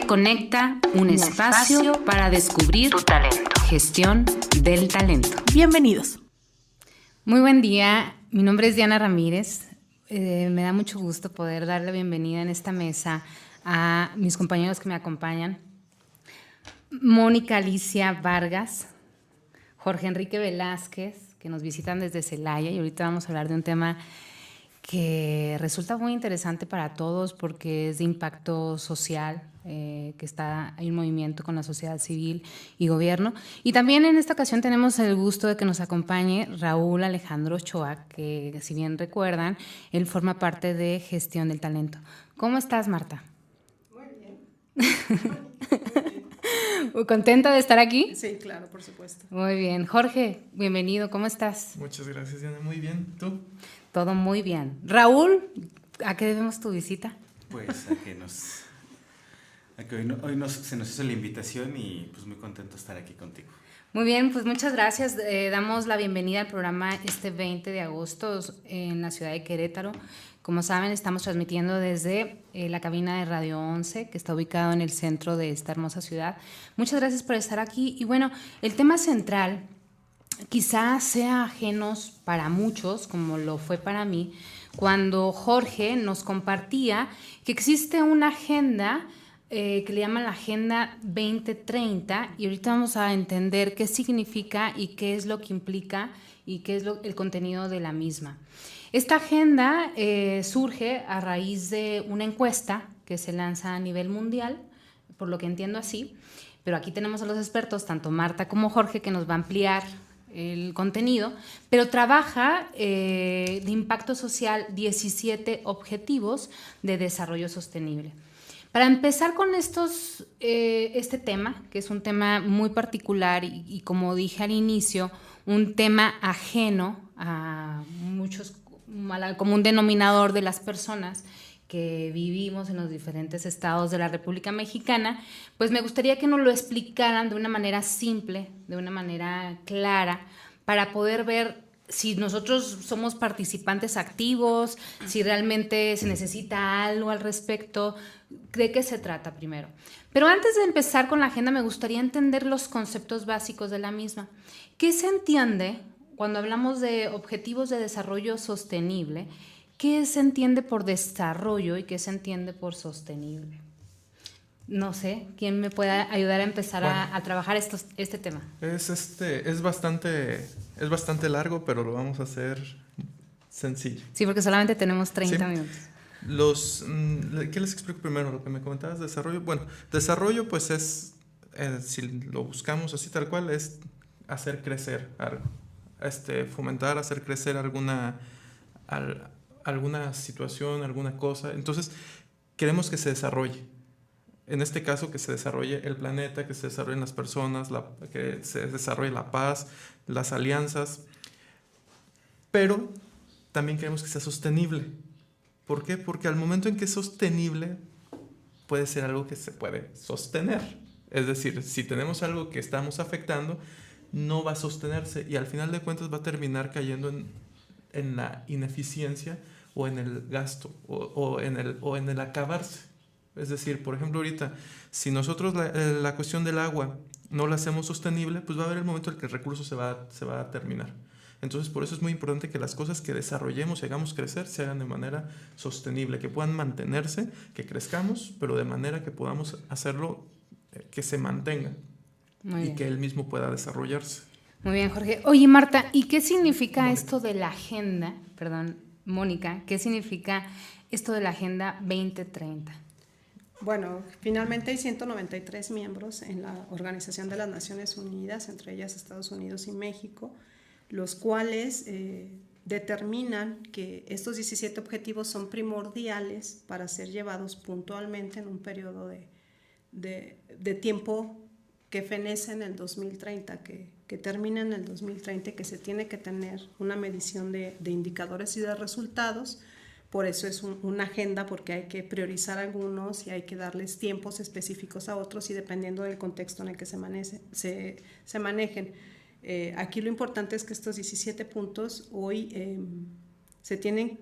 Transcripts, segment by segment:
Conecta, un espacio para descubrir tu talento. Gestión del talento. Bienvenidos. Muy buen día, mi nombre es Diana Ramírez. Me da mucho gusto poder dar la bienvenida en esta mesa a mis compañeros que me acompañan. Mónica Alicia Vargas, Jorge Enrique Velázquez, que nos visitan desde Celaya, y ahorita vamos a hablar de un tema que resulta muy interesante para todos porque es de impacto social, hay un movimiento con la sociedad civil y gobierno. Y también en esta ocasión tenemos el gusto de que nos acompañe Raúl Alejandro Ochoa, que si bien recuerdan, él forma parte de Gestión del Talento. ¿Cómo estás, Marta? Muy bien. ¿Contenta de estar aquí? Sí, claro, por supuesto. Muy bien. Jorge, bienvenido. ¿Cómo estás? Muchas gracias, Diana. Muy bien. ¿Tú? Todo muy bien. Raúl, ¿a qué debemos tu visita? Pues a que se nos hizo la invitación y pues muy contento de estar aquí contigo. Muy bien, pues muchas gracias. Damos la bienvenida al programa este 20 de agosto en la ciudad de Querétaro. Como saben, estamos transmitiendo desde la cabina de Radio 11, que está ubicado en el centro de esta hermosa ciudad. Muchas gracias por estar aquí. Y bueno, el tema central quizás sea ajenos para muchos, como lo fue para mí, cuando Jorge nos compartía que existe una agenda que le llaman la Agenda 2030, y ahorita vamos a entender qué significa y qué es lo que implica y qué es el contenido de la misma. Esta agenda surge a raíz de una encuesta que se lanza a nivel mundial, por lo que entiendo así, pero aquí tenemos a los expertos, tanto Marta como Jorge, que nos va a ampliar el contenido, pero trabaja de impacto social 17 objetivos de desarrollo sostenible. Para empezar con este tema, que es un tema muy particular y como dije al inicio, un tema ajeno a al común denominador de las personas que vivimos en los diferentes estados de la República Mexicana, pues me gustaría que nos lo explicaran de una manera simple, de una manera clara, para poder ver si nosotros somos participantes activos, si realmente se necesita algo al respecto, de qué se trata primero. Pero antes de empezar con la agenda, me gustaría entender los conceptos básicos de la misma. ¿Qué se entiende cuando hablamos de objetivos de desarrollo sostenible? ¿Qué se entiende por desarrollo y qué se entiende por sostenible? No sé, ¿quién me puede ayudar a empezar a trabajar este tema? Es bastante largo, pero lo vamos a hacer sencillo. Sí, porque solamente tenemos 30 minutos. ¿Qué les explico primero? Lo que me comentabas, desarrollo. Bueno, desarrollo pues es, si lo buscamos así tal cual, es hacer crecer algo. Fomentar, hacer crecer alguna situación, alguna cosa. Entonces, queremos que se desarrolle. En este caso, que se desarrolle el planeta, que se desarrollen las personas, que se desarrolle la paz, las alianzas. Pero también queremos que sea sostenible. ¿Por qué? Porque al momento en que es sostenible, puede ser algo que se puede sostener. Es decir, si tenemos algo que estamos afectando, no va a sostenerse y al final de cuentas va a terminar cayendo en la ineficiencia o en el gasto o en el acabarse. Es decir, por ejemplo, ahorita, si nosotros la cuestión del agua no la hacemos sostenible, pues va a haber el momento en que el recurso se va a terminar. Entonces, por eso es muy importante que las cosas que desarrollemos y hagamos crecer se hagan de manera sostenible, que puedan mantenerse, que crezcamos, pero de manera que podamos hacerlo que se mantenga y que él mismo pueda desarrollarse. Muy bien, Jorge. Oye, Marta, ¿y qué significa esto de la agenda? Perdón, Mónica, ¿qué significa esto de la Agenda 2030? Bueno, finalmente hay 193 miembros en la Organización de las Naciones Unidas, entre ellas Estados Unidos y México, los cuales determinan que estos 17 objetivos son primordiales para ser llevados puntualmente en un periodo de tiempo que fenece en el 2030, que termina en el 2030, que se tiene que tener una medición de indicadores y de resultados. Por eso es una agenda, porque hay que priorizar algunos y hay que darles tiempos específicos a otros y dependiendo del contexto en el que se manejen. Aquí lo importante es que estos 17 puntos hoy se tienen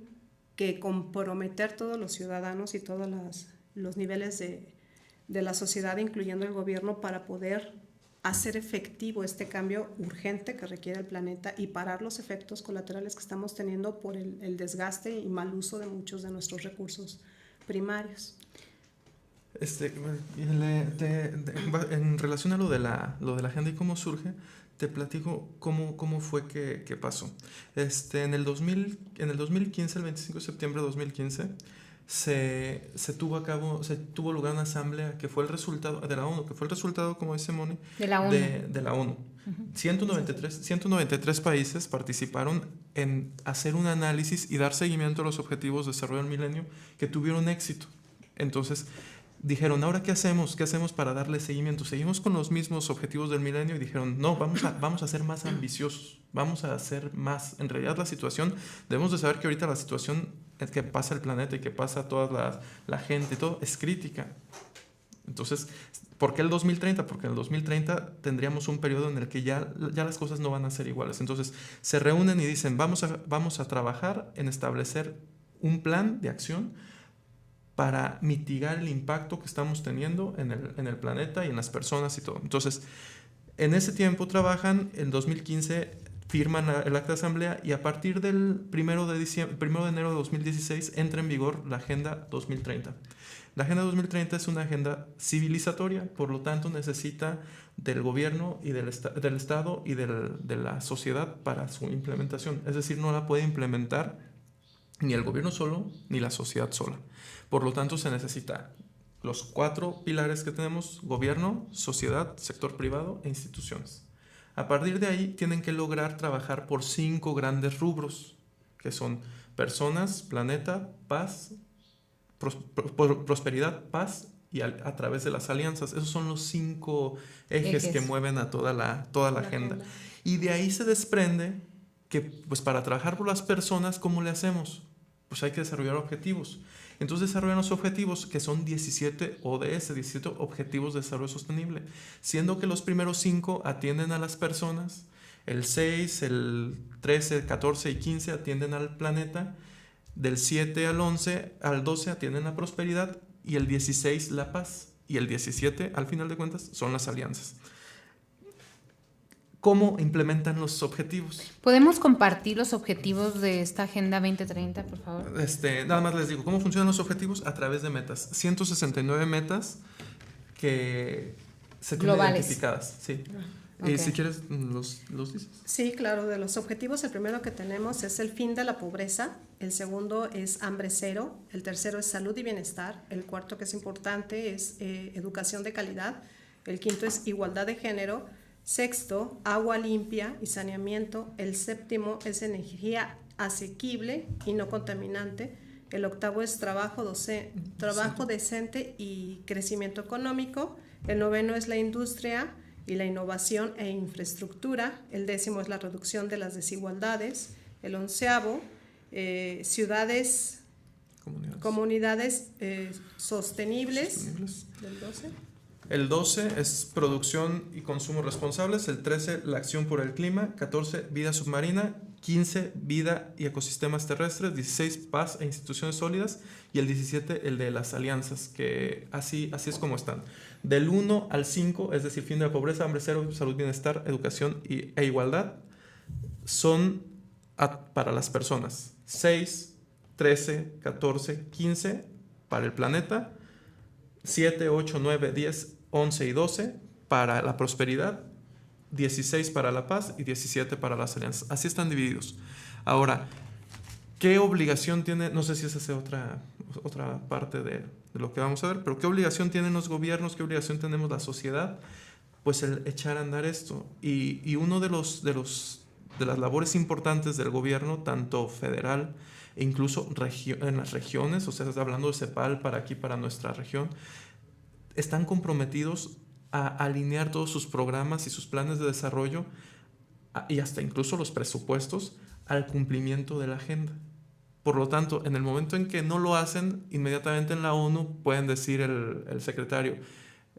que comprometer todos los ciudadanos y todos los niveles de la sociedad, incluyendo el gobierno, para poder hacer efectivo este cambio urgente que requiere el planeta y parar los efectos colaterales que estamos teniendo por el desgaste y mal uso de muchos de nuestros recursos primarios. En relación a lo de la agenda y cómo surge, te platico cómo fue que pasó. En el 2015, el 25 de septiembre de 2015, se tuvo lugar una asamblea que fue el resultado de la ONU, como dice Moni, de la ONU. De la ONU. 193 países participaron en hacer un análisis y dar seguimiento a los objetivos de desarrollo del milenio que tuvieron éxito. Entonces dijeron, ¿ahora qué hacemos? ¿Qué hacemos para darle seguimiento? ¿Seguimos con los mismos objetivos del milenio? Y dijeron, no, vamos a ser más ambiciosos, vamos a hacer más. En realidad la situación, debemos de saber que ahorita la situación que pasa el planeta y que pasa toda la gente y todo, es crítica. Entonces, ¿por qué el 2030? Porque en el 2030 tendríamos un periodo en el que ya las cosas no van a ser iguales. Entonces, se reúnen y dicen, vamos a trabajar en establecer un plan de acción para mitigar el impacto que estamos teniendo en el planeta y en las personas y todo. Entonces, en ese tiempo trabajan, en 2015 firman el acta de asamblea y a partir del 1 de enero de 2016 entra en vigor la Agenda 2030. La Agenda 2030 es una agenda civilizatoria, por lo tanto necesita del gobierno y del Estado y de la sociedad para su implementación. Es decir, no la puede implementar ni el gobierno solo, ni la sociedad sola. Por lo tanto, se necesita los 4 pilares que tenemos: gobierno, sociedad, sector privado e instituciones. A partir de ahí, tienen que lograr trabajar por 5 grandes rubros, que son personas, planeta, paz, prosperidad, paz y a través de las alianzas. Esos son los 5 ejes que mueven a toda la agenda. Y de ahí se desprende que, pues, para trabajar por las personas, ¿cómo le hacemos? Pues hay que desarrollar objetivos. Entonces desarrollan los objetivos, que son 17 ODS, 17 Objetivos de Desarrollo Sostenible, siendo que los primeros 5 atienden a las personas, el 6, el 13, 14 y 15 atienden al planeta, del 7 al 12 atienden la prosperidad y el 16 la paz, y el 17, al final de cuentas, son las alianzas. ¿Cómo implementan los objetivos? ¿Podemos compartir los objetivos de esta Agenda 2030, por favor? Nada más les digo, ¿cómo funcionan los objetivos? A través de metas. 169 metas que se tienen identificadas. Sí. Okay. Y si quieres, los dices. Sí, claro, de los objetivos, el primero que tenemos es el fin de la pobreza, el segundo es hambre cero, el tercero es salud y bienestar, el cuarto, que es importante, es educación de calidad, el quinto es igualdad de género, sexto, agua limpia y saneamiento, el séptimo es energía asequible y no contaminante, el octavo es trabajo decente y crecimiento económico, el noveno es la industria y la innovación e infraestructura, el décimo es la reducción de las desigualdades, el onceavo, ciudades, comunidades sostenibles. Del 12. El 12 es producción y consumo responsables, el 13 la acción por el clima, 14 vida submarina, 15 vida y ecosistemas terrestres, 16 paz e instituciones sólidas y el 17 el de las alianzas, que así es como están. Del 1 al 5, es decir, fin de la pobreza, hambre cero, salud, bienestar, educación e igualdad, son para las personas. 6, 13, 14, 15 para el planeta, 7, 8, 9, 10, 11 y 12 para la prosperidad, 16 para la paz y 17 para las alianzas. Así están divididos. Ahora, ¿qué obligación tiene? No sé si esa es otra parte de lo que vamos a ver, pero ¿qué obligación tienen los gobiernos? ¿Qué obligación tenemos la sociedad? Pues el echar a andar esto. Y uno de las labores importantes del gobierno, tanto federal e incluso en las regiones, o sea, hablando de CEPAL para aquí, para nuestra región, están comprometidos a alinear todos sus programas y sus planes de desarrollo y hasta incluso los presupuestos al cumplimiento de la agenda. Por lo tanto, en el momento en que no lo hacen, inmediatamente en la ONU pueden decir el secretario,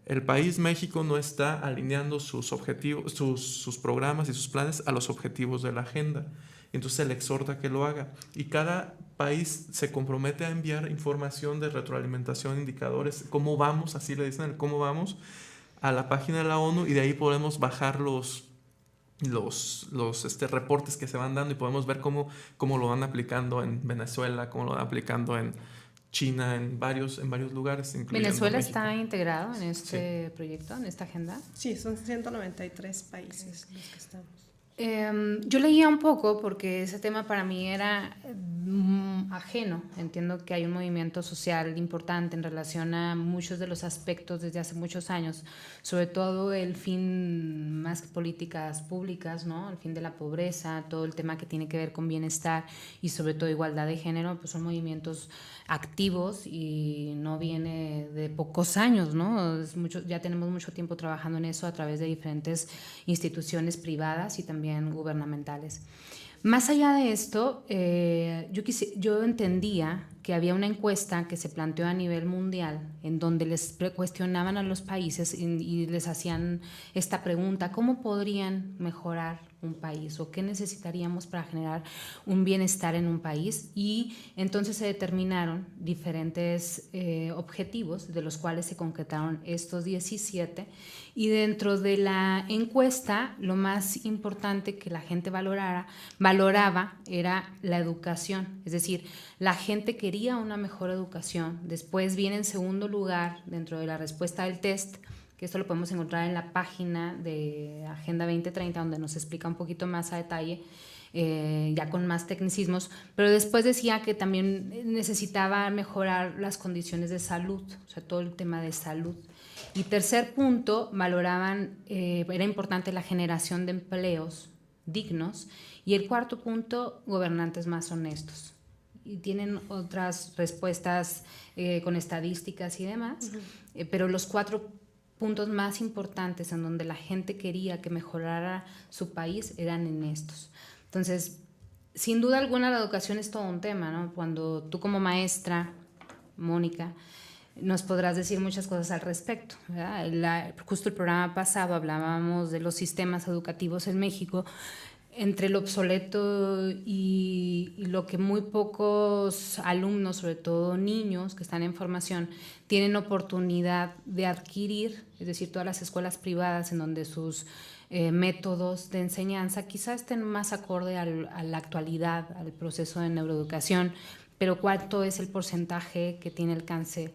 el país México no está alineando sus objetivos, sus programas y sus planes a los objetivos de la agenda. entonces se le exhorta a que lo haga. Y cada país se compromete a enviar información de retroalimentación, indicadores, cómo vamos, así le dicen, el cómo vamos, a la página de la ONU, y de ahí podemos bajar los reportes que se van dando y podemos ver cómo lo van aplicando en Venezuela, cómo lo van aplicando en China, en varios lugares. ¿Venezuela México. está integrado en este proyecto, en esta agenda? Sí, son 193 países los que estamos. Yo leía un poco porque ese tema para mí era ajeno. Entiendo que hay un movimiento social importante en relación a muchos de los aspectos desde hace muchos años, sobre todo el fin, más que políticas públicas, ¿no? El fin de la pobreza, todo el tema que tiene que ver con bienestar y sobre todo igualdad de género, pues son movimientos activos y no viene de pocos años, ¿no? Ya tenemos mucho tiempo trabajando en eso a través de diferentes instituciones privadas y también gubernamentales. Más allá de esto, yo entendía que había una encuesta que se planteó a nivel mundial en donde les cuestionaban a los países y les hacían esta pregunta: ¿cómo podrían mejorar un país o qué necesitaríamos para generar un bienestar en un país? Y entonces se determinaron diferentes objetivos, de los cuales se concretaron estos 17, y dentro de la encuesta lo más importante que la gente valoraba era la educación, es decir, la gente quería una mejor educación. Después viene en segundo lugar, dentro de la respuesta del test, que esto lo podemos encontrar en la página de Agenda 2030, donde nos explica un poquito más a detalle, ya con más tecnicismos, pero después decía que también necesitaba mejorar las condiciones de salud, o sea, todo el tema de salud. Y tercer punto, valoraban, era importante la generación de empleos dignos, y el cuarto punto, gobernantes más honestos. Y tienen otras respuestas con estadísticas y demás, pero los 4 puntos más importantes en donde la gente quería que mejorara su país eran en estos. Entonces, sin duda alguna la educación es todo un tema, ¿no? Cuando tú como maestra, Mónica, nos podrás decir muchas cosas al respecto, ¿verdad? Justo el programa pasado hablábamos de los sistemas educativos en México, entre lo obsoleto y lo que muy pocos alumnos, sobre todo niños que están en formación, tienen oportunidad de adquirir, es decir, todas las escuelas privadas en donde sus métodos de enseñanza quizás estén más acorde a la actualidad, al proceso de neuroeducación, pero ¿cuánto es el porcentaje que tiene alcance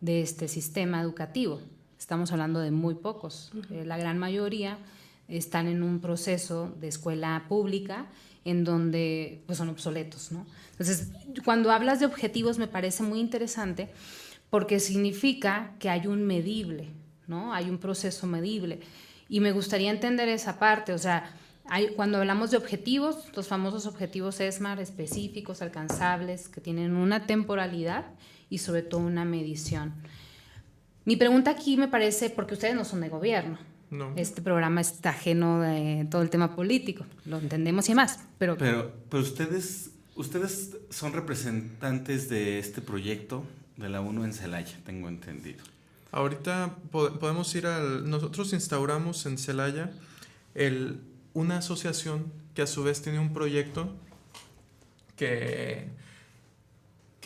de este sistema educativo? Estamos hablando de muy pocos. La gran mayoría están en un proceso de escuela pública en donde pues, son obsoletos, ¿no? Entonces, cuando hablas de objetivos me parece muy interesante porque significa que hay un medible, ¿no? Hay un proceso medible. Y me gustaría entender esa parte, o sea, cuando hablamos de objetivos, los famosos objetivos SMART, específicos, alcanzables, que tienen una temporalidad y sobre todo una medición. Mi pregunta aquí me parece, porque ustedes no son de gobierno, no. Este programa está ajeno de todo el tema político, lo entendemos y más, pero ustedes son representantes de este proyecto de la ONU en Celaya, tengo entendido. Ahorita podemos ir nosotros instauramos en Celaya una asociación que a su vez tiene un proyecto que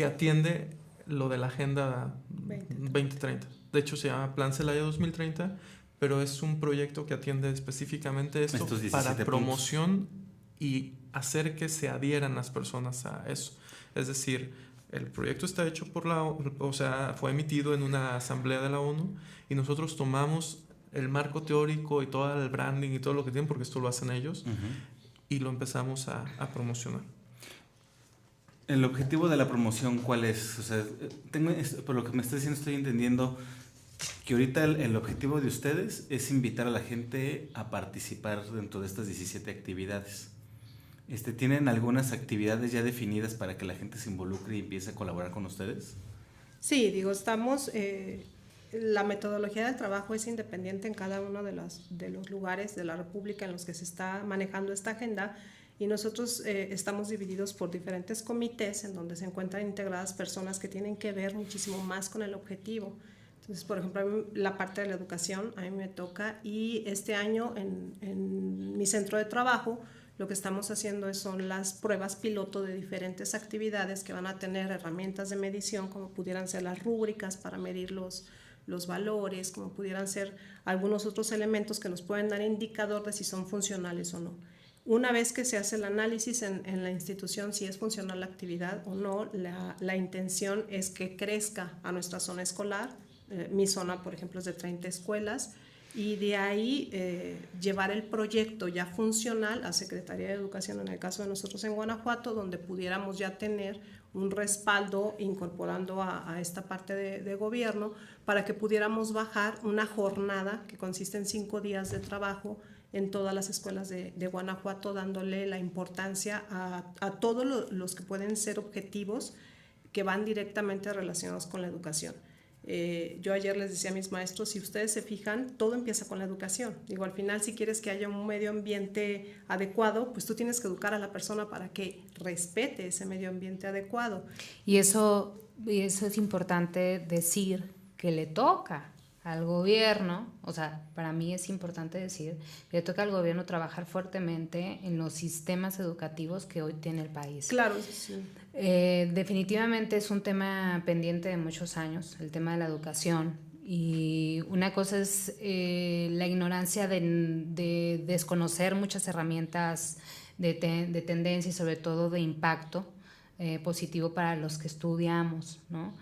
atiende lo de la Agenda 2030. De hecho se llama Plan Celaya 2030, pero es un proyecto que atiende específicamente esto para promoción y hacer que se adhieran las personas a eso. Es decir, el proyecto está hecho por fue emitido en una asamblea de la ONU y nosotros tomamos el marco teórico y todo el branding y todo lo que tienen, porque esto lo hacen ellos, y lo empezamos a promocionar. ¿El objetivo de la promoción cuál es? O sea, por lo que me estás diciendo estoy entendiendo que ahorita el objetivo de ustedes es invitar a la gente a participar dentro de estas 17 actividades. ¿Tienen algunas actividades ya definidas para que la gente se involucre y empiece a colaborar con ustedes? Sí, estamos... la metodología del trabajo es independiente en cada uno de los lugares de la República en los que se está manejando esta agenda, y nosotros estamos divididos por diferentes comités en donde se encuentran integradas personas que tienen que ver muchísimo más con el objetivo. Entonces, por ejemplo, la parte de la educación a mí me toca, y este año en mi centro de trabajo lo que estamos haciendo son las pruebas piloto de diferentes actividades que van a tener herramientas de medición, como pudieran ser las rúbricas para medir los valores, como pudieran ser algunos otros elementos que nos pueden dar indicador de si son funcionales o no. Una vez que se hace el análisis en la institución si es funcional la actividad o no, la intención es que crezca a nuestra zona escolar. Mi zona, por ejemplo, es de 30 escuelas, y de ahí llevar el proyecto ya funcional a Secretaría de Educación, en el caso de nosotros en Guanajuato, donde pudiéramos ya tener un respaldo incorporando a esta parte de gobierno para que pudiéramos bajar una jornada que consiste en 5 días de trabajo en todas las escuelas de Guanajuato, dándole la importancia a todos los que pueden ser objetivos que van directamente relacionados con la educación. Yo ayer les decía a mis maestros, si ustedes se fijan, todo empieza con la educación. Digo, al final, si quieres que haya un medio ambiente adecuado, pues tú tienes que educar a la persona para que respete ese medio ambiente adecuado. Y eso es importante decir que le toca al gobierno, o sea, para mí es importante decir que le toca al gobierno trabajar fuertemente en los sistemas educativos que hoy tiene el país. Claro, sí. Definitivamente es un tema pendiente de muchos años, el tema de la educación. Y una cosa es la ignorancia de desconocer muchas herramientas de tendencia y sobre todo de impacto positivo para los que estudiamos, ¿no?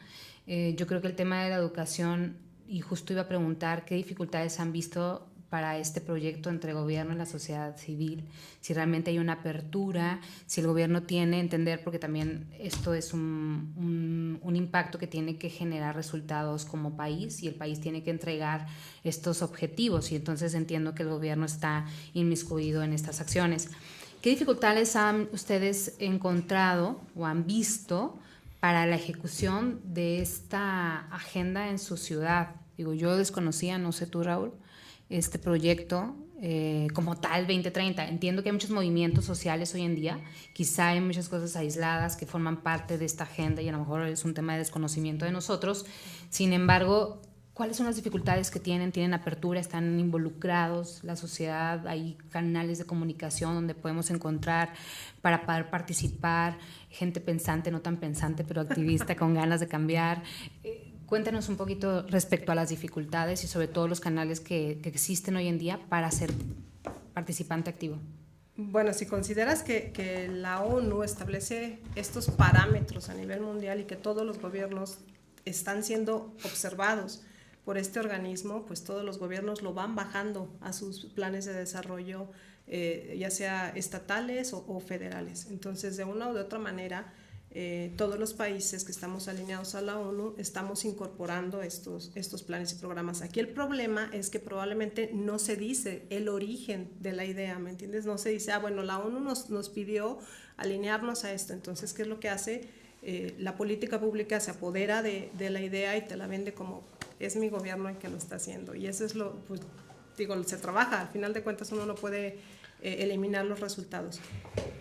Yo creo que el tema de la educación, y justo iba a preguntar qué dificultades han visto para este proyecto entre gobierno y la sociedad civil, si realmente hay una apertura, si el gobierno tiene entender, porque también esto es un impacto que tiene que generar resultados como país, y el país tiene que entregar estos objetivos, y entonces entiendo que el gobierno está inmiscuido en estas acciones. ¿Qué dificultades han ustedes encontrado o han visto para la ejecución de esta agenda en su ciudad? Digo, yo desconocía, no sé tú, Raúl, este proyecto como tal 2030. Entiendo que hay muchos movimientos sociales hoy en día, quizá hay muchas cosas aisladas que forman parte de esta agenda y a lo mejor es un tema de desconocimiento de nosotros. Sin embargo, ¿cuáles son las dificultades que tienen? ¿Tienen apertura? ¿Están involucrados la sociedad? ¿Hay canales de comunicación donde podemos encontrar para poder participar? Gente pensante, no tan pensante, pero activista con ganas de cambiar. Cuéntanos un poquito respecto a las dificultades y sobre todo los canales que existen hoy en día para ser participante activo. Bueno, si consideras que la ONU establece estos parámetros a nivel mundial y que todos los gobiernos están siendo observados por este organismo, pues todos los gobiernos lo van bajando a sus planes de desarrollo, ya sea estatales o federales. Entonces, de una u de otra manera, todos los países que estamos alineados a la ONU estamos incorporando estos planes y programas. Aquí el problema es que probablemente no se dice el origen de la idea, ¿me entiendes? No se dice, bueno, la ONU nos pidió alinearnos a esto. Entonces, ¿qué es lo que hace? La política pública se apodera de la idea y te la vende como es mi gobierno el que lo está haciendo. Y eso es pues, se trabaja. Al final de cuentas uno no puede eliminar los resultados.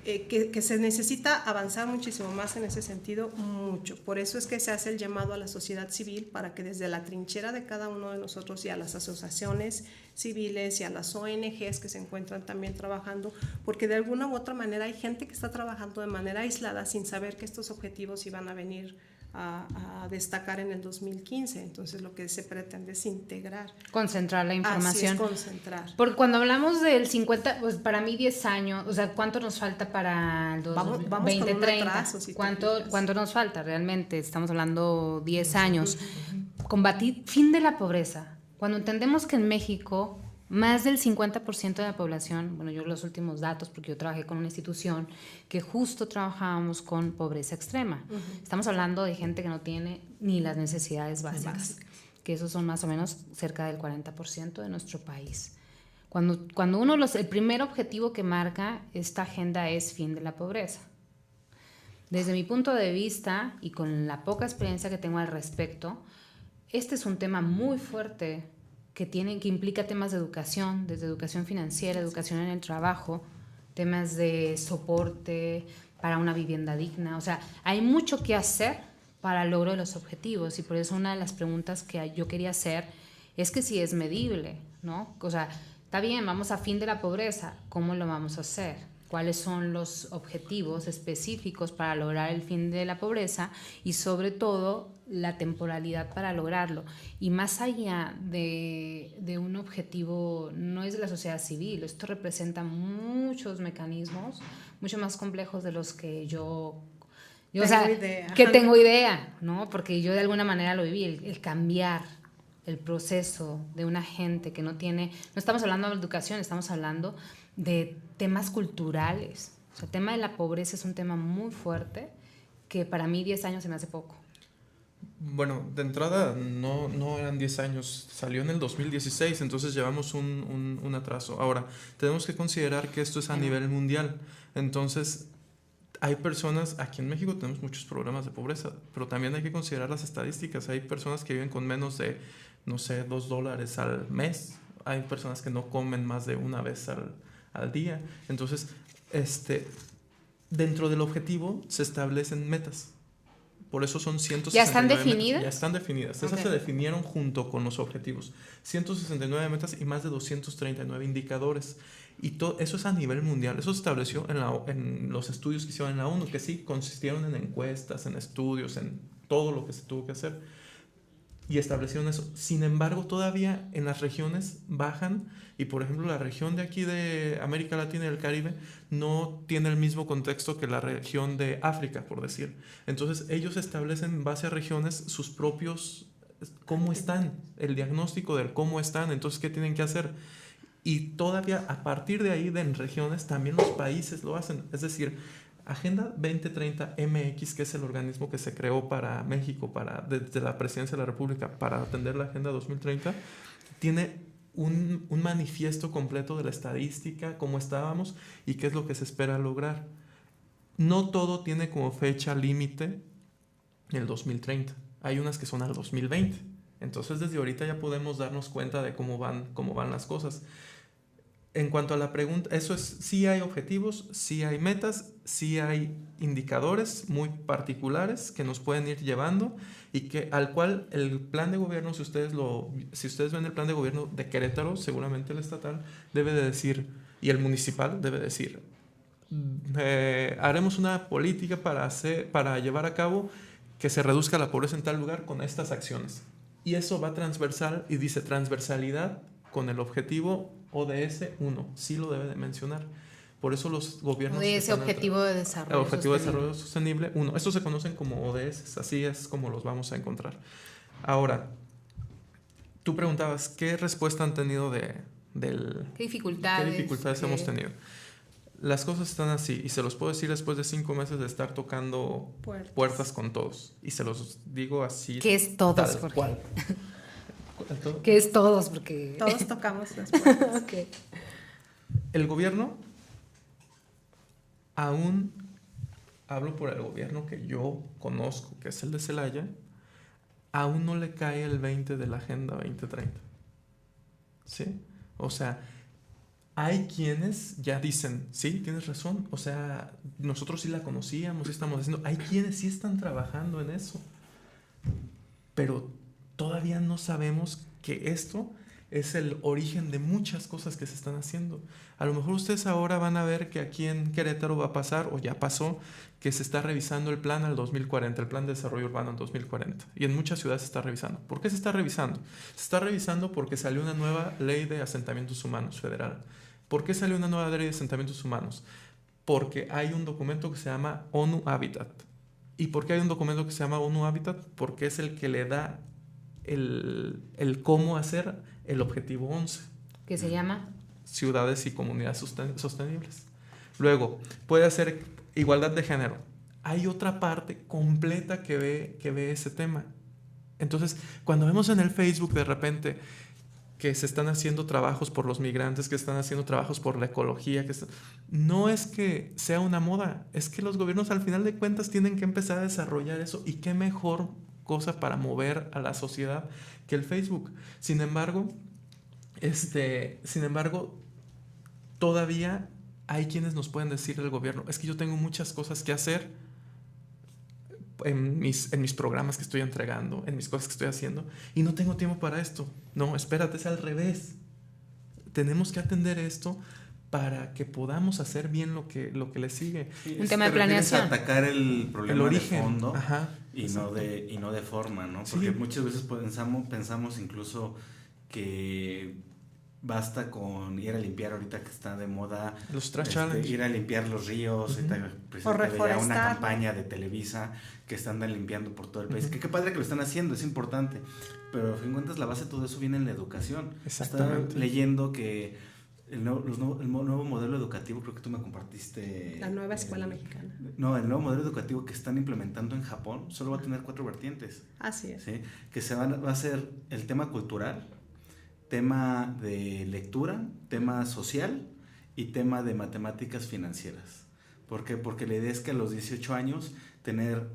Que se necesita avanzar muchísimo más en ese sentido, mucho. Por eso es que se hace el llamado a la sociedad civil para que desde la trinchera de cada uno de nosotros y a las asociaciones civiles y a las ONGs que se encuentran también trabajando, porque de alguna u otra manera hay gente que está trabajando de manera aislada sin saber que estos objetivos iban a venir a destacar en el 2015. Entonces lo que se pretende es integrar, concentrar la información. Así es, concentrar. Porque cuando hablamos del 50, pues para mí 10 años, o sea, ¿cuánto nos falta para el Vamos 2030? Atraso, si ¿Cuánto nos falta realmente? Estamos hablando 10 años. Combatir, fin de la pobreza. Cuando entendemos que en México más del 50% de la población, bueno, yo los últimos datos, porque yo trabajé con una institución que justo trabajábamos con pobreza extrema. Estamos hablando de gente que no tiene ni las necesidades básicas, que esos son más o menos cerca del 40% de nuestro país. Cuando uno el primer objetivo que marca esta agenda es fin de la pobreza. Desde mi punto de vista y con la poca experiencia que tengo al respecto, este es un tema muy fuerte que implica temas de educación, desde educación financiera, educación en el trabajo, temas de soporte para una vivienda digna. O sea, hay mucho que hacer para el logro de los objetivos, y por eso una de las preguntas que yo quería hacer es que si es medible, ¿no? O sea, está bien, vamos a fin de la pobreza, ¿cómo lo vamos a hacer? cuáles son los objetivos específicos para lograr el fin de la pobreza y sobre todo la temporalidad para lograrlo. Y más allá de un objetivo, no es de la sociedad civil, esto representa muchos mecanismos, mucho más complejos de los que yo tengo idea, ¿no? Porque yo de alguna manera lo viví, el cambiar el proceso de una gente que no estamos hablando de educación, estamos hablando de temas culturales. O sea, el tema de la pobreza es un tema muy fuerte que para mí 10 años se me hace poco. Bueno, de entrada no eran 10 años, salió en el 2016, entonces llevamos un atraso. Ahora, tenemos que considerar que esto es a nivel mundial, entonces hay personas, aquí en México tenemos muchos problemas de pobreza, pero también hay que considerar las estadísticas. Hay personas que viven con menos de, no sé, $2 al mes. Hay personas que no comen más de una vez al día. Entonces, dentro del objetivo se establecen metas. Por eso son 169 ¿Ya están metas. definidas? Ya están definidas. Okay. Esas se definieron junto con los objetivos. 169 metas y más de 239 indicadores. Y eso es a nivel mundial. Eso se estableció en los estudios que hicieron en la ONU, que sí consistieron en encuestas, en estudios, en todo lo que se tuvo que hacer. Y establecieron eso. Sin embargo, todavía en las regiones bajan. Y por ejemplo, la región de aquí de América Latina y el Caribe no tiene el mismo contexto que la región de África, por decir. Entonces, ellos establecen en base a regiones sus propios, cómo están, el diagnóstico del cómo están, entonces, qué tienen que hacer. Y todavía a partir de ahí, en regiones, también los países lo hacen. Es decir, Agenda 2030 MX, que es el organismo que se creó para México, desde la Presidencia de la República, para atender la Agenda 2030, tiene un manifiesto completo de la estadística, cómo estábamos y qué es lo que se espera lograr. No todo tiene como fecha límite el 2030. Hay unas que son al 2020. Entonces, desde ahorita ya podemos darnos cuenta de cómo van las cosas. En cuanto a la pregunta, eso es, sí hay objetivos, sí hay metas, sí hay indicadores muy particulares que nos pueden ir llevando y al cual el plan de gobierno, si ustedes ven el plan de gobierno de Querétaro, seguramente el estatal debe de decir, y el municipal debe decir, haremos una política para llevar a cabo que se reduzca la pobreza en tal lugar con estas acciones. Y eso va transversal y dice transversalidad con el objetivo ODS 1, sí lo debe de mencionar. Por eso los gobiernos... ODS, Objetivo de Desarrollo Sostenible. Objetivo de Desarrollo Sostenible 1. Estos se conocen como ODS, así es como los vamos a encontrar. Ahora, tú preguntabas, ¿qué respuesta han tenido ¿Qué dificultades hemos tenido? Las cosas están así, y se los puedo decir después de 5 meses de estar tocando puertas con todos. Y se los digo así. ¿Qué es todos? Tal cual. ¿Qué es todos? Porque todos tocamos las puertas. Okay. El gobierno, aún hablo por el gobierno que yo conozco, que es el de Celaya, aún no le cae el 20 de la Agenda 2030. ¿Sí? O sea, hay quienes ya dicen, sí, tienes razón, o sea, nosotros sí la conocíamos, sí estamos haciendo, hay quienes sí están trabajando en eso, pero todavía no sabemos que esto es el origen de muchas cosas que se están haciendo. A lo mejor ustedes ahora van a ver que aquí en Querétaro va a pasar, o ya pasó, que se está revisando el plan al 2040, el plan de desarrollo urbano al 2040. Y en muchas ciudades se está revisando. ¿Por qué se está revisando? Se está revisando porque salió una nueva ley de asentamientos humanos federal. ¿Por qué salió una nueva ley de asentamientos humanos? Porque hay un documento que se llama ONU Habitat. ¿Y por qué hay un documento que se llama ONU Habitat? Porque es el que le da el cómo hacer el objetivo 11. ¿Qué se llama? Ciudades y comunidades sostenibles. Luego, puede hacer igualdad de género. Hay otra parte completa que ve ese tema. Entonces, cuando vemos en el Facebook de repente que se están haciendo trabajos por los migrantes, que están haciendo trabajos por la ecología, no es que sea una moda, es que los gobiernos al final de cuentas tienen que empezar a desarrollar eso, y qué mejor cosa para mover a la sociedad que el Facebook. Sin embargo, todavía hay quienes nos pueden decir del gobierno, es que yo tengo muchas cosas que hacer en mis programas que estoy entregando, en mis cosas que estoy haciendo, y no tengo tiempo para esto. No, espérate, es al revés. Tenemos que atender esto para que podamos hacer bien lo que le sigue. Sí, un tema de planeación. Atacar el problema El origen. de fondo. Ajá, y no de forma, ¿no? Sí. Porque muchas veces pensamos incluso que basta con ir a limpiar, ahorita que está de moda, los trash challenge. ir a limpiar los ríos, O reforestar. una campaña de Televisa que están limpiando por todo el país. Que qué padre que lo están haciendo, es importante, pero a fin de cuentas la base de todo eso viene en la educación. Exactamente. Estaba leyendo que el nuevo modelo educativo, creo que tú me compartiste. La nueva escuela mexicana. No, el nuevo modelo educativo que están implementando en Japón solo va a tener 4 vertientes. Así es. ¿Sí? Que va a ser el tema cultural, tema de lectura, tema social y tema de matemáticas financieras. ¿Por qué? Porque la idea es que a los 18 años tener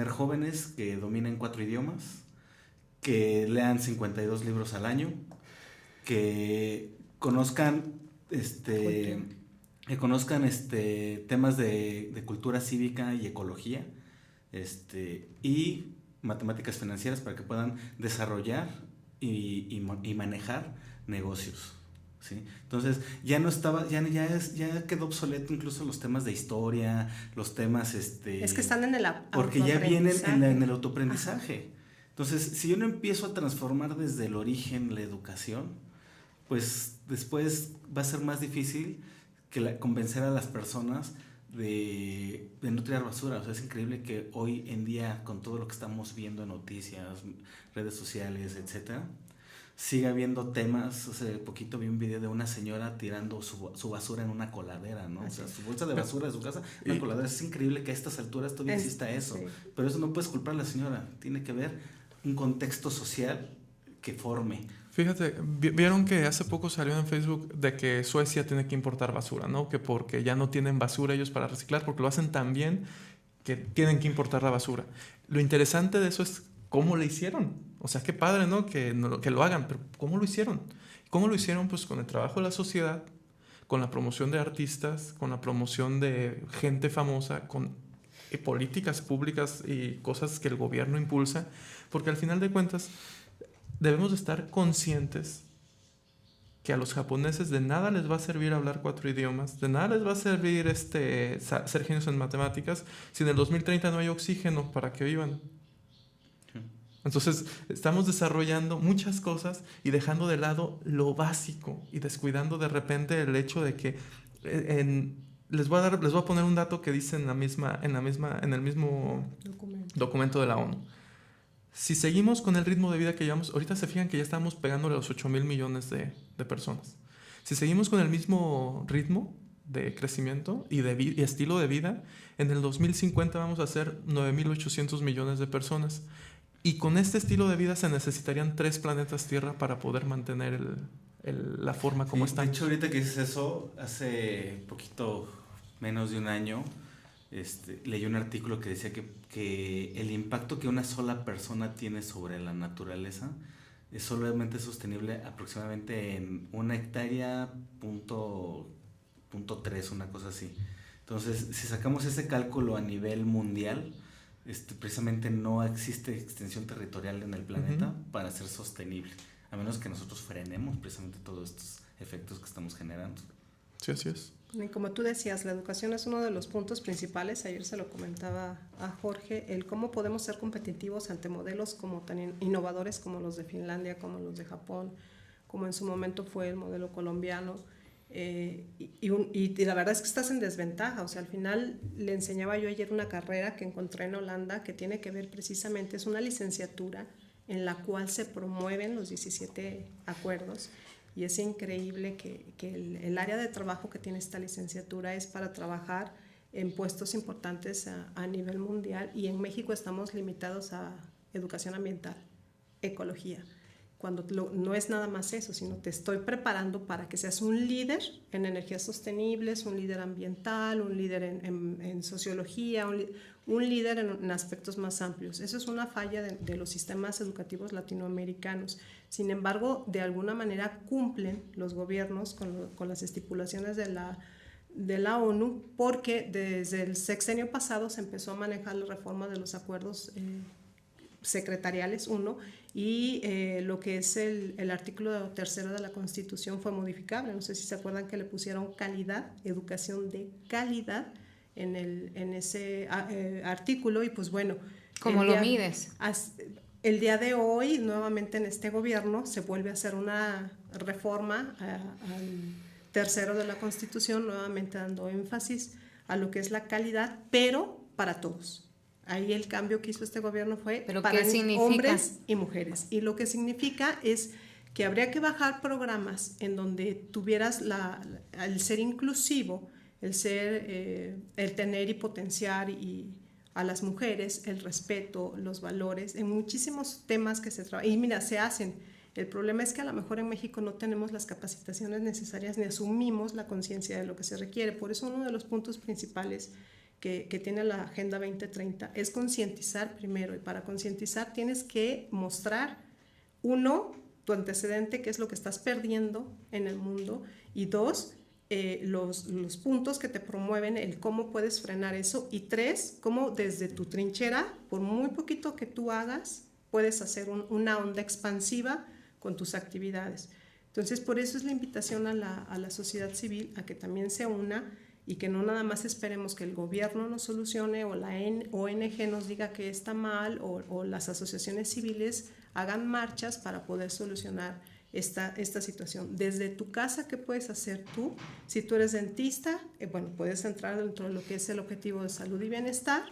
jóvenes que dominen 4 idiomas, que lean 52 libros al año, que conozcan temas de cultura cívica y ecología, y matemáticas financieras para que puedan desarrollar y manejar negocios, ¿sí? Entonces ya no estaba, ya quedó obsoleto incluso los temas de historia, los temas Es que están en el porque ya vienen en el autoaprendizaje. autoaprendizaje. Entonces, si yo no empiezo a transformar desde el origen la educación, pues después va a ser más difícil convencer a las personas de no tirar basura. O sea, es increíble que hoy en día, con todo lo que estamos viendo en noticias, redes sociales, etcétera, siga habiendo temas. Hace poquito vi un video de una señora tirando su basura en una coladera, ¿no? O sea, su bolsa de basura de su casa, una coladera. Es increíble que a estas alturas todavía exista eso. Sí. Pero eso no puedes culpar a la señora. Tiene que ver un contexto social que forme. Fíjate, vieron que hace poco salió en Facebook de que Suecia tiene que importar basura, ¿no? Que porque ya no tienen basura ellos para reciclar, porque lo hacen tan bien que tienen que importar la basura. Lo interesante de eso es cómo lo hicieron. O sea, qué padre, ¿no? Que lo hagan, pero ¿cómo lo hicieron? ¿Cómo lo hicieron? Pues con el trabajo de la sociedad, con la promoción de artistas, con la promoción de gente famosa, con políticas públicas y cosas que el gobierno impulsa, porque al final de cuentas debemos de estar conscientes que a los japoneses de nada les va a servir hablar 4 idiomas, de nada les va a servir ser genios en matemáticas si en el 2030 no hay oxígeno para que vivan. Entonces estamos desarrollando muchas cosas y dejando de lado lo básico y descuidando de repente el hecho de que les voy a poner un dato que dice en el mismo documento de la ONU. Si seguimos con el ritmo de vida que llevamos, ahorita se fijan que ya estamos pegándole a los 8,000 millones de personas. Si seguimos con el mismo ritmo de crecimiento y estilo de vida, en el 2050 vamos a ser 9,800 millones de personas. Y con este estilo de vida se necesitarían 3 planetas Tierra para poder mantener la forma como están. De hecho, ahorita que dices eso, hace poquito menos de un año, leí un artículo que decía que el impacto que una sola persona tiene sobre la naturaleza es solamente sostenible aproximadamente en 1 hectárea, punto 3, una cosa así. Entonces, si sacamos ese cálculo a nivel mundial, precisamente no existe extensión territorial en el planeta para ser sostenible, a menos que nosotros frenemos precisamente todos estos efectos que estamos generando. Sí, así es. Y como tú decías, la educación es uno de los puntos principales. Ayer se lo comentaba a Jorge, el cómo podemos ser competitivos ante modelos como tan innovadores como los de Finlandia, como los de Japón, como en su momento fue el modelo colombiano. Y la verdad es que estás en desventaja. O sea, al final le enseñaba yo ayer una carrera que encontré en Holanda que tiene que ver precisamente, es una licenciatura en la cual se promueven los 17 acuerdos. Y es increíble que el área de trabajo que tiene esta licenciatura es para trabajar en puestos importantes a nivel mundial, y en México estamos limitados a educación ambiental, ecología, cuando no es nada más eso, sino te estoy preparando para que seas un líder en energías sostenibles, un líder ambiental, un líder en sociología, un líder en aspectos más amplios. Eso es una falla de los sistemas educativos latinoamericanos. Sin embargo, de alguna manera cumplen los gobiernos con las estipulaciones de la ONU, porque desde el sexenio pasado se empezó a manejar la reforma de los acuerdos secretariales, uno, y lo que es el artículo 3 de la Constitución fue modificable. No sé si se acuerdan que le pusieron calidad, educación de calidad en ese artículo, y pues bueno. ¿Cómo lo mides? El día de hoy, nuevamente en este gobierno, se vuelve a hacer una reforma al 3 de la Constitución, nuevamente dando énfasis a lo que es la calidad, pero para todos. Ahí el cambio que hizo este gobierno fue para hombres y mujeres. Y lo que significa es que habría que bajar programas en donde tuvieras el ser inclusivo, el tener y potenciar a las mujeres, el respeto, los valores, en muchísimos temas que se trabajan. Y mira, se hacen. El problema es que a lo mejor en México no tenemos las capacitaciones necesarias ni asumimos la conciencia de lo que se requiere. Por eso uno de los puntos principales que tiene la Agenda 2030 es concientizar primero, y para concientizar tienes que mostrar, uno, tu antecedente, qué es lo que estás perdiendo en el mundo, y dos, los puntos que te promueven, el cómo puedes frenar eso, y tres, cómo desde tu trinchera, por muy poquito que tú hagas, puedes hacer una onda expansiva con tus actividades. Entonces, por eso es la invitación a la sociedad civil a que también se una, y que no nada más esperemos que el gobierno nos solucione o la ONG nos diga que está mal, o las asociaciones civiles hagan marchas para poder solucionar esta situación. Desde tu casa, ¿qué puedes hacer tú? Si tú eres dentista, bueno, puedes entrar dentro de lo que es el objetivo de salud y bienestar,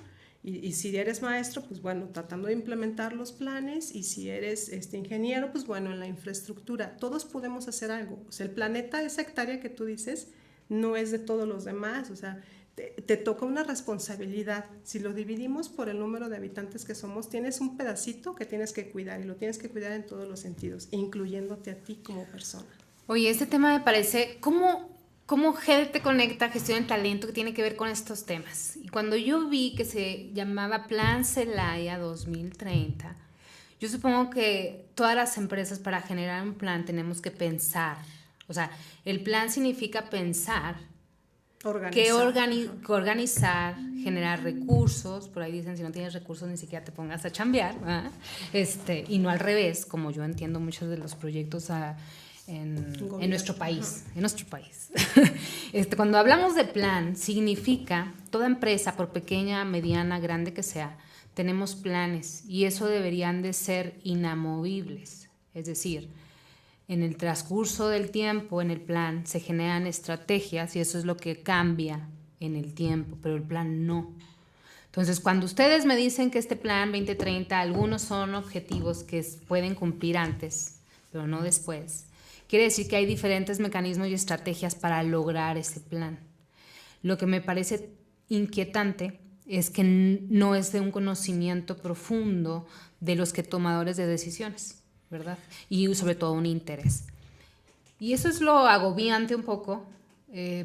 y si eres maestro, pues bueno, tratando de implementar los planes, y si eres ingeniero, pues bueno, en la infraestructura. Todos podemos hacer algo. O sea, el planeta, esa hectárea que tú dices, no es de todos los demás. O sea, te toca una responsabilidad. Si lo dividimos por el número de habitantes que somos, tienes un pedacito que tienes que cuidar, y lo tienes que cuidar en todos los sentidos, incluyéndote a ti como persona. Oye, este tema me parece, ¿cómo GED conecta gestión de talento que tiene que ver con estos temas? Y cuando yo vi que se llamaba Plan Celaya 2030, yo supongo que todas las empresas, para generar un plan, tenemos que pensar. O sea, el plan significa pensar, organizar, generar recursos. Por ahí dicen, si no tienes recursos ni siquiera te pongas a chambear, ¿verdad? Y no al revés, como yo entiendo muchos de los proyectos en nuestro país. En nuestro país. Cuando hablamos de plan, significa toda empresa, por pequeña, mediana, grande que sea, tenemos planes, y eso deberían de ser inamovibles. Es decir, en el transcurso del tiempo, en el plan, se generan estrategias, y eso es lo que cambia en el tiempo, pero el plan no. Entonces, cuando ustedes me dicen que este plan 2030, algunos son objetivos que pueden cumplir antes, pero no después, quiere decir que hay diferentes mecanismos y estrategias para lograr ese plan. Lo que me parece inquietante es que no es de un conocimiento profundo de los tomadores de decisiones, ¿verdad? Y sobre todo un interés. Y eso es lo agobiante un poco,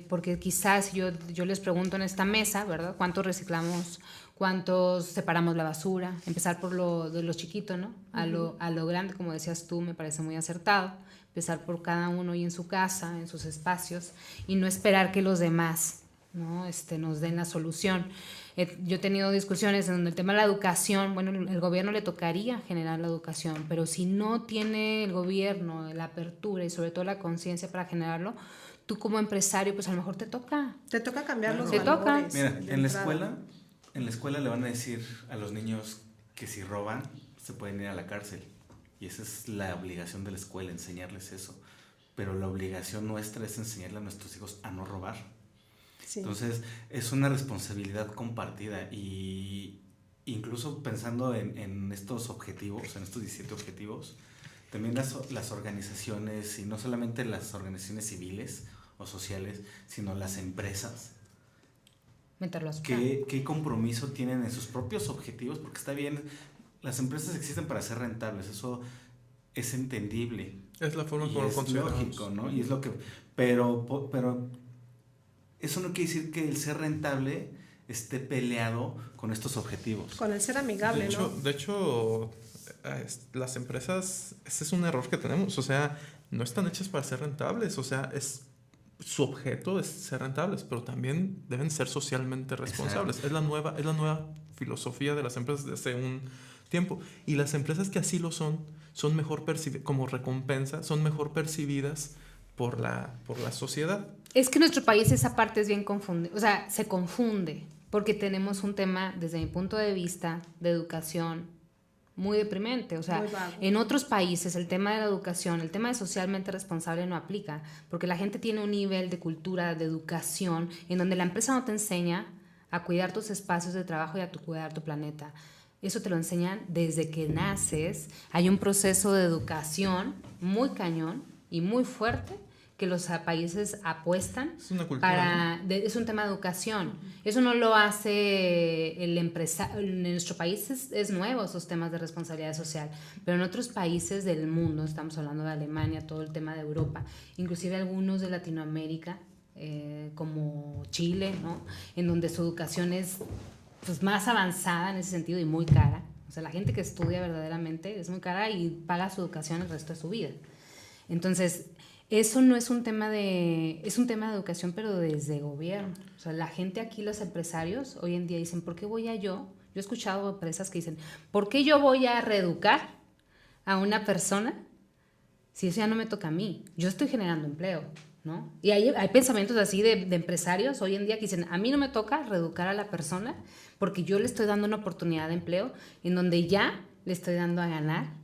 porque quizás yo les pregunto en esta mesa, ¿verdad? ¿Cuántos reciclamos? ¿Cuántos separamos la basura? Empezar por lo chiquito, ¿no? A lo grande, como decías tú, me parece muy acertado. Empezar por cada uno y en su casa, en sus espacios, y no esperar que los demás, ¿no? nos den la solución. Yo he tenido discusiones en donde el tema de la educación, bueno, el gobierno le tocaría generar la educación, pero si no tiene el gobierno la apertura y sobre todo la conciencia para generarlo, tú como empresario, pues a lo mejor te toca cambiar los te valores. Mira, en la escuela le van a decir a los niños que si roban se pueden ir a la cárcel, y esa es la obligación de la escuela, enseñarles eso, pero la obligación nuestra es enseñarle a nuestros hijos a no robar. Sí. Entonces es una responsabilidad compartida, y incluso pensando en estos objetivos, en estos 17 objetivos, también las organizaciones, y no solamente las organizaciones civiles o sociales, sino las empresas, ¿qué compromiso tienen en sus propios objetivos? Porque está bien, las empresas existen para ser rentables, eso es entendible. Es la forma como lo consideramos. Es lógico, ¿no? Y es lo que, pero eso no quiere decir que el ser rentable esté peleado con estos objetivos. Con el ser amigable, ¿no? De hecho, las empresas, ese es un error que tenemos. O sea, no están hechas para ser rentables. O sea, su objeto es ser rentables, pero también deben ser socialmente responsables. Es la nueva filosofía de las empresas desde hace tiempo. Y las empresas que así lo son mejor percibidas, como recompensa, son mejor percibidas por la sociedad. Es que en nuestro país esa parte es bien confundida, o sea, se confunde, porque tenemos un tema, desde mi punto de vista, de educación muy deprimente. O sea, en otros países el tema de la educación, el tema de socialmente responsable no aplica, porque la gente tiene un nivel de cultura, de educación, en donde la empresa no te enseña a cuidar tus espacios de trabajo y a cuidar tu planeta. Eso te lo enseñan desde que naces. Hay un proceso de educación muy cañón y muy fuerte que los países apuestan. Es una cultura, para, ¿no? es un tema de educación. Eso no lo hace el empresario. En nuestro país es nuevo esos temas de responsabilidad social, pero en otros países del mundo, estamos hablando de Alemania, todo el tema de Europa, inclusive algunos de Latinoamérica, como Chile, ¿no? En donde su educación es pues, más avanzada en ese sentido y muy cara. O sea, la gente que estudia verdaderamente es muy cara y paga su educación el resto de su vida. Entonces, eso no es un tema es un tema de educación, pero desde gobierno. O sea, la gente aquí, los empresarios, hoy en día dicen, ¿por qué voy a yo? Yo he escuchado empresas que dicen, ¿por qué yo voy a reeducar a una persona si eso ya no me toca a mí? Yo estoy generando empleo, ¿no? Y hay pensamientos así de empresarios hoy en día que dicen, a mí no me toca reeducar a la persona porque yo le estoy dando una oportunidad de empleo en donde ya le estoy dando a ganar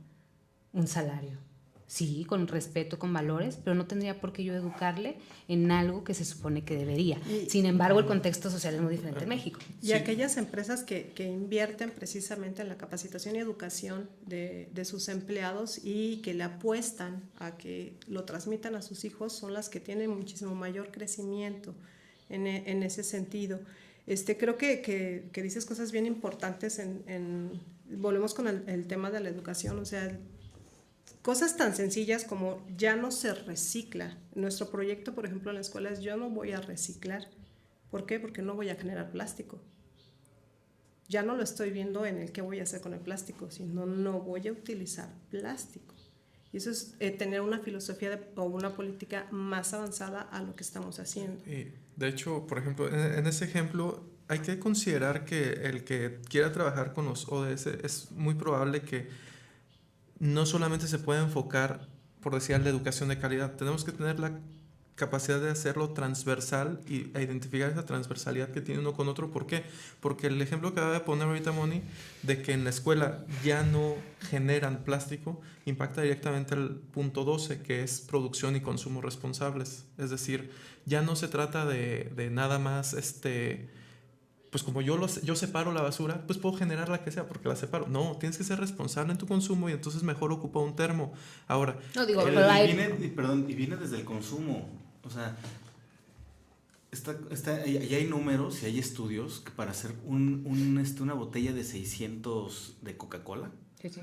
un salario. Sí, con respeto, con valores, pero no tendría por qué yo educarle en algo que se supone que debería. Sin embargo, el contexto social es muy diferente en México. Y aquellas empresas que invierten precisamente en la capacitación y educación de sus empleados y que le apuestan a que lo transmitan a sus hijos son las que tienen muchísimo mayor crecimiento en ese sentido. Creo que dices cosas bien importantes volvemos con el tema de la educación, o sea, cosas tan sencillas como ya no se recicla. Nuestro proyecto, por ejemplo, en la escuela es yo no voy a reciclar. ¿Por qué? Porque no voy a generar plástico. Ya no lo estoy viendo en el qué voy a hacer con el plástico, sino no voy a utilizar plástico. Y eso es tener una filosofía o una política más avanzada a lo que estamos haciendo. Y de hecho, por ejemplo, en ese ejemplo, hay que considerar que el que quiera trabajar con los ODS es muy probable que no solamente se puede enfocar, por decir, la educación de calidad. Tenemos que tener la capacidad de hacerlo transversal e identificar esa transversalidad que tiene uno con otro. ¿Por qué? Porque el ejemplo que acaba de poner ahorita Moni, de que en la escuela ya no generan plástico, impacta directamente al punto 12, que es producción y consumo responsables. Es decir, ya no se trata de nada más pues como yo separo la basura, pues puedo generar la que sea porque la separo. No, tienes que ser responsable en tu consumo y entonces mejor ocupa un termo. Ahora, no digo, y viene desde el consumo. O sea, ya hay números y hay estudios que para hacer una botella de 600 de Coca-Cola,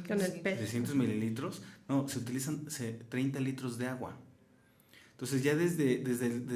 Con el PET. 600 mililitros, no, se utilizan 30 litros de agua. Entonces ya desde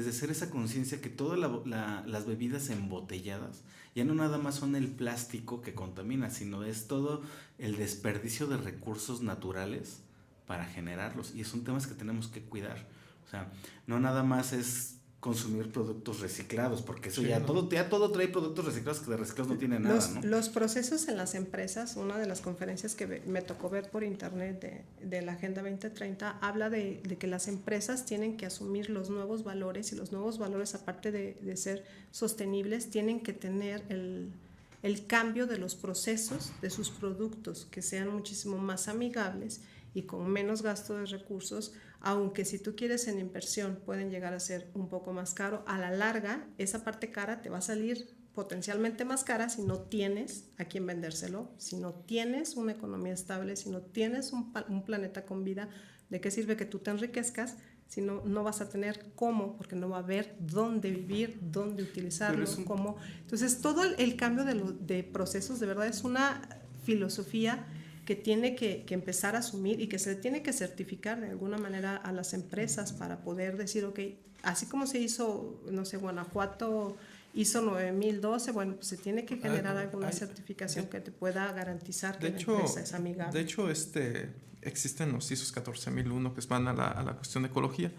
hacer esa conciencia que todas las bebidas embotelladas ya no nada más son el plástico que contamina, sino es todo el desperdicio de recursos naturales para generarlos. Y son temas que tenemos que cuidar. O sea, no nada más es consumir productos reciclados, porque eso todo trae productos reciclados que de reciclados no tiene nada, ¿no? Los procesos en las empresas, una de las conferencias que me tocó ver por internet de la Agenda 2030, habla de que las empresas tienen que asumir los nuevos valores, y los nuevos valores, aparte de ser sostenibles, tienen que tener el cambio de los procesos de sus productos, que sean muchísimo más amigables y con menos gasto de recursos, aunque si tú quieres en inversión pueden llegar a ser un poco más caro. A la larga, esa parte cara te va a salir potencialmente más cara si no tienes a quién vendérselo, si no tienes una economía estable, si no tienes un planeta con vida. ¿De qué sirve que tú te enriquezcas si no vas a tener cómo? Porque no va a haber dónde vivir, dónde utilizarlo, cómo. Entonces, todo el cambio de procesos de verdad es una filosofía que tiene que empezar a asumir y que se tiene que certificar de alguna manera a las empresas para poder decir, ok, así como se hizo, no sé, Guanajuato hizo 9012, bueno, pues se tiene que generar alguna certificación que te pueda garantizar que la empresa es amigable. De hecho, existen los ISO 14001 que van a la cuestión de ecología,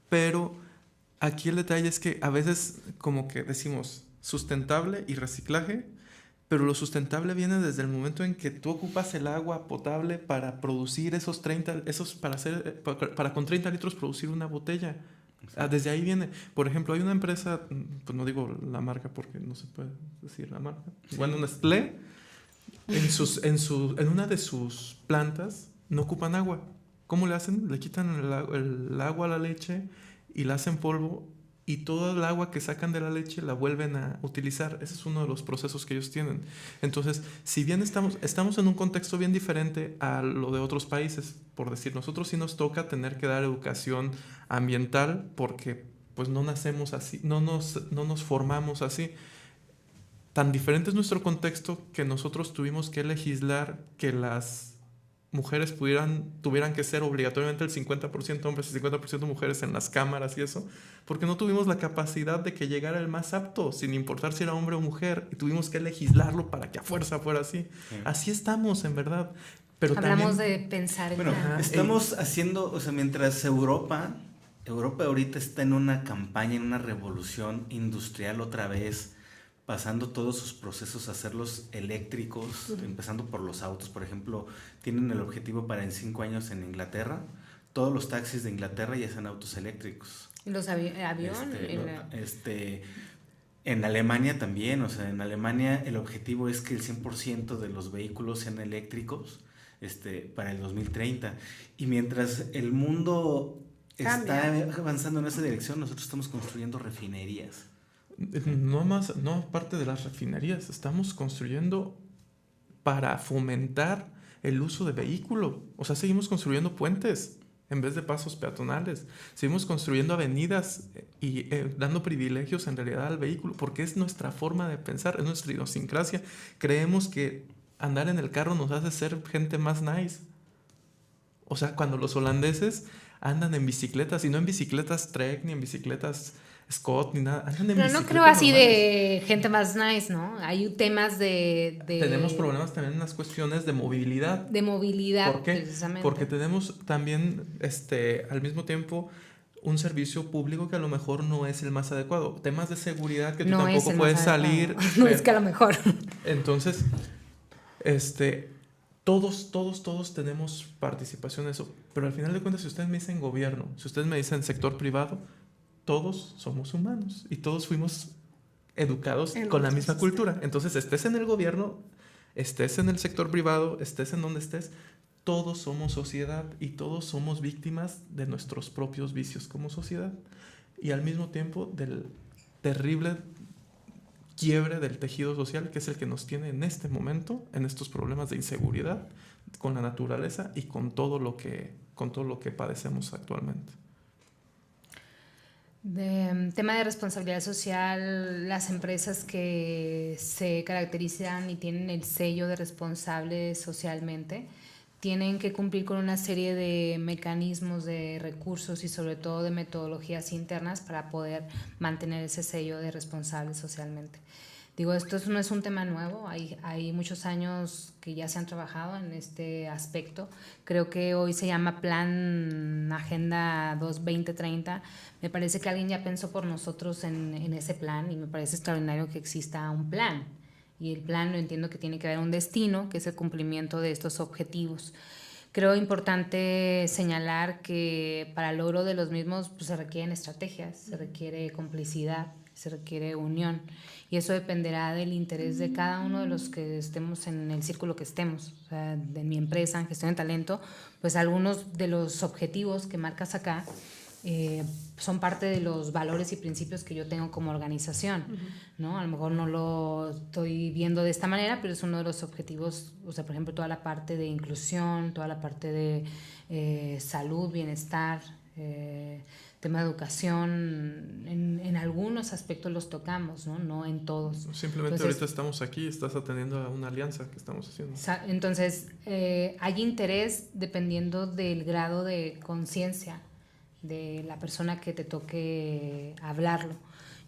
pero aquí el detalle es que a veces como que decimos sustentable y reciclaje, pero lo sustentable viene desde el momento en que tú ocupas el agua potable para producir para con 30 litros producir una botella. Desde ahí viene. Por ejemplo, hay una empresa, pues no digo la marca porque no se puede decir la marca. Bueno, Nestlé, en una de sus plantas no ocupan agua. ¿Cómo le hacen? Le quitan el agua a la leche y la hacen polvo, y toda el agua que sacan de la leche la vuelven a utilizar. Ese es uno de los procesos que ellos tienen. Entonces, si bien estamos en un contexto bien diferente a lo de otros países, por decir, nosotros sí nos toca tener que dar educación ambiental porque pues no nacemos así, no nos formamos así. Tan diferente es nuestro contexto que nosotros tuvimos que legislar que las mujeres tuvieran que ser obligatoriamente el 50% hombres y 50% mujeres en las cámaras y eso, porque no tuvimos la capacidad de que llegara el más apto, sin importar si era hombre o mujer, y tuvimos que legislarlo para que a fuerza fuera así. Así estamos, en verdad. Pero hablamos también, de pensar en estamos haciendo, o sea, mientras Europa ahorita está en una campaña, en una revolución industrial otra vez, pasando todos sus procesos a hacerlos eléctricos, empezando por los autos. Por ejemplo, tienen el objetivo para en 5 años en Inglaterra, todos los taxis de Inglaterra ya sean autos eléctricos. Los aviones. En Alemania también, o sea, en Alemania el objetivo es que el 100% de los vehículos sean eléctricos para el 2030. Y mientras el mundo está avanzando en esa dirección, nosotros estamos construyendo refinerías. No aparte de las refinerías, estamos construyendo para fomentar el uso de vehículo. O sea, seguimos construyendo puentes en vez de pasos peatonales. Seguimos construyendo avenidas y dando privilegios en realidad al vehículo, porque es nuestra forma de pensar, es nuestra idiosincrasia. Creemos que andar en el carro nos hace ser gente más nice. O sea, cuando los holandeses andan en bicicletas, y no en bicicletas Trek ni en bicicletas Scott ni nada, andan en Pero no creo así normales. De gente más nice, ¿no? Hay temas de... Tenemos problemas también en las cuestiones de movilidad. De movilidad, ¿por qué? Precisamente. Porque tenemos también, al mismo tiempo, un servicio público que a lo mejor no es el más adecuado. Temas de seguridad que tú no tampoco puedes salir. No es que a lo mejor. Entonces, todos tenemos participación en eso. Pero al final de cuentas, si ustedes me dicen gobierno, si ustedes me dicen sector privado, todos somos humanos y todos fuimos educados con la misma cultura. Entonces, estés en el gobierno, estés en el sector privado, estés en donde estés, todos somos sociedad y todos somos víctimas de nuestros propios vicios como sociedad. Y al mismo tiempo del terrible quiebre del tejido social, que es el que nos tiene en este momento, en estos problemas de inseguridad con la naturaleza y con todo lo que padecemos actualmente. Tema de responsabilidad social, las empresas que se caracterizan y tienen el sello de responsables socialmente tienen que cumplir con una serie de mecanismos, de recursos y sobre todo de metodologías internas para poder mantener ese sello de responsables socialmente. Digo, esto no es un tema nuevo, hay muchos años que ya se han trabajado en este aspecto. Creo que hoy se llama Plan Agenda 2030. Me parece que alguien ya pensó por nosotros en ese plan y me parece extraordinario que exista un plan. Y el plan, lo entiendo que tiene que haber un destino, que es el cumplimiento de estos objetivos. Creo importante señalar que para el logro de los mismos pues, se requieren estrategias, se requiere complicidad, se requiere unión. Y eso dependerá del interés de cada uno de los que estemos en el círculo que estemos. O sea, de mi empresa, en gestión de talento, pues algunos de los objetivos que marcas acá son parte de los valores y principios que yo tengo como organización, ¿no? A lo mejor no lo estoy viendo de esta manera, pero es uno de los objetivos, o sea, por ejemplo, toda la parte de inclusión, toda la parte de salud, bienestar, tema de educación, en algunos aspectos los tocamos, ¿no? No en todos. Simplemente entonces, ahorita estamos aquí, estás atendiendo a una alianza que estamos haciendo. Entonces, hay interés dependiendo del grado de conciencia de la persona que te toque hablarlo.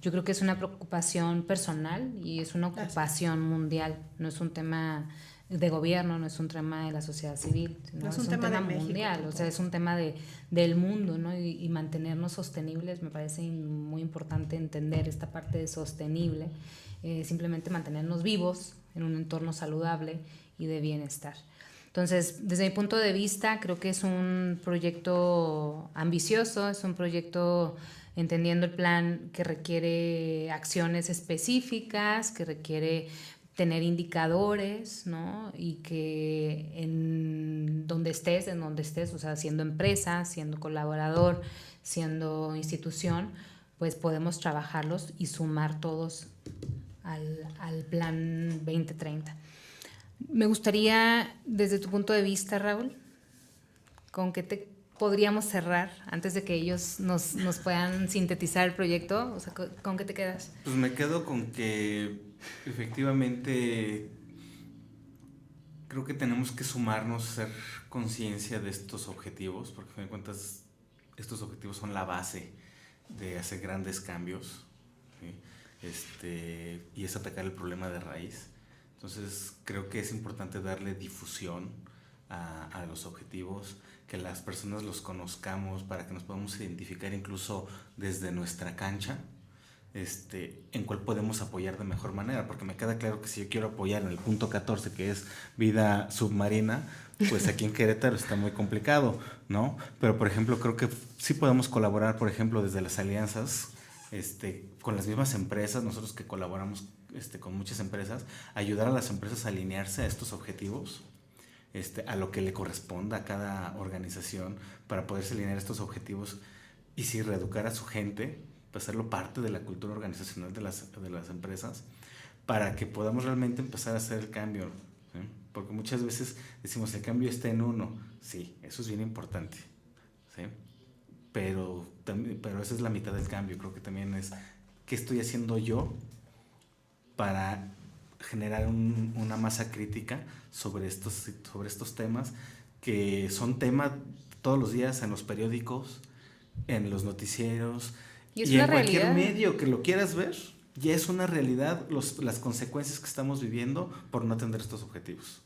Yo creo que es una preocupación personal y es una ocupación mundial, no es un tema de gobierno, no es un tema de la sociedad civil, no es un tema mundial, o sea, es un tema del mundo, ¿no? Y mantenernos sostenibles, me parece muy importante entender esta parte de sostenible, simplemente mantenernos vivos, en un entorno saludable y de bienestar. Entonces, desde mi punto de vista, creo que es un proyecto ambicioso, es un proyecto entendiendo el plan que requiere acciones específicas, que requiere tener indicadores, ¿no? Y que en donde estés, o sea, siendo empresa, siendo colaborador, siendo institución, pues podemos trabajarlos y sumar todos al plan 2030. Me gustaría, desde tu punto de vista, Raúl, ¿con qué te podríamos cerrar antes de que ellos nos puedan sintetizar el proyecto? O sea, ¿con qué te quedas? Pues me quedo con que efectivamente creo que tenemos que sumarnos, hacer conciencia de estos objetivos, porque a fin de cuentas estos objetivos son la base de hacer grandes cambios, ¿sí? Y es atacar el problema de raíz. Entonces creo que es importante darle difusión a los objetivos, que las personas los conozcamos para que nos podamos identificar incluso desde nuestra cancha, en cuál podemos apoyar de mejor manera, porque me queda claro que si yo quiero apoyar en el punto 14, que es vida submarina, pues aquí en Querétaro está muy complicado, ¿no? Pero por ejemplo creo que sí podemos colaborar, por ejemplo, desde las alianzas, con las mismas empresas, nosotros que colaboramos con muchas empresas, ayudar a las empresas a alinearse a estos objetivos, a lo que le corresponda a cada organización para poderse alinear a estos objetivos y sí reeducar a su gente, pues hacerlo parte de la cultura organizacional de las empresas para que podamos realmente empezar a hacer el cambio, ¿sí? Porque muchas veces decimos el cambio está en uno, sí, eso es bien importante, ¿sí? Pero esa es la mitad del cambio. Creo que también es qué estoy haciendo yo para generar una masa crítica sobre estos temas, que son tema todos los días en los periódicos, en los noticieros y en cualquier medio que lo quieras ver. Ya es una realidad las consecuencias que estamos viviendo por no atender estos objetivos,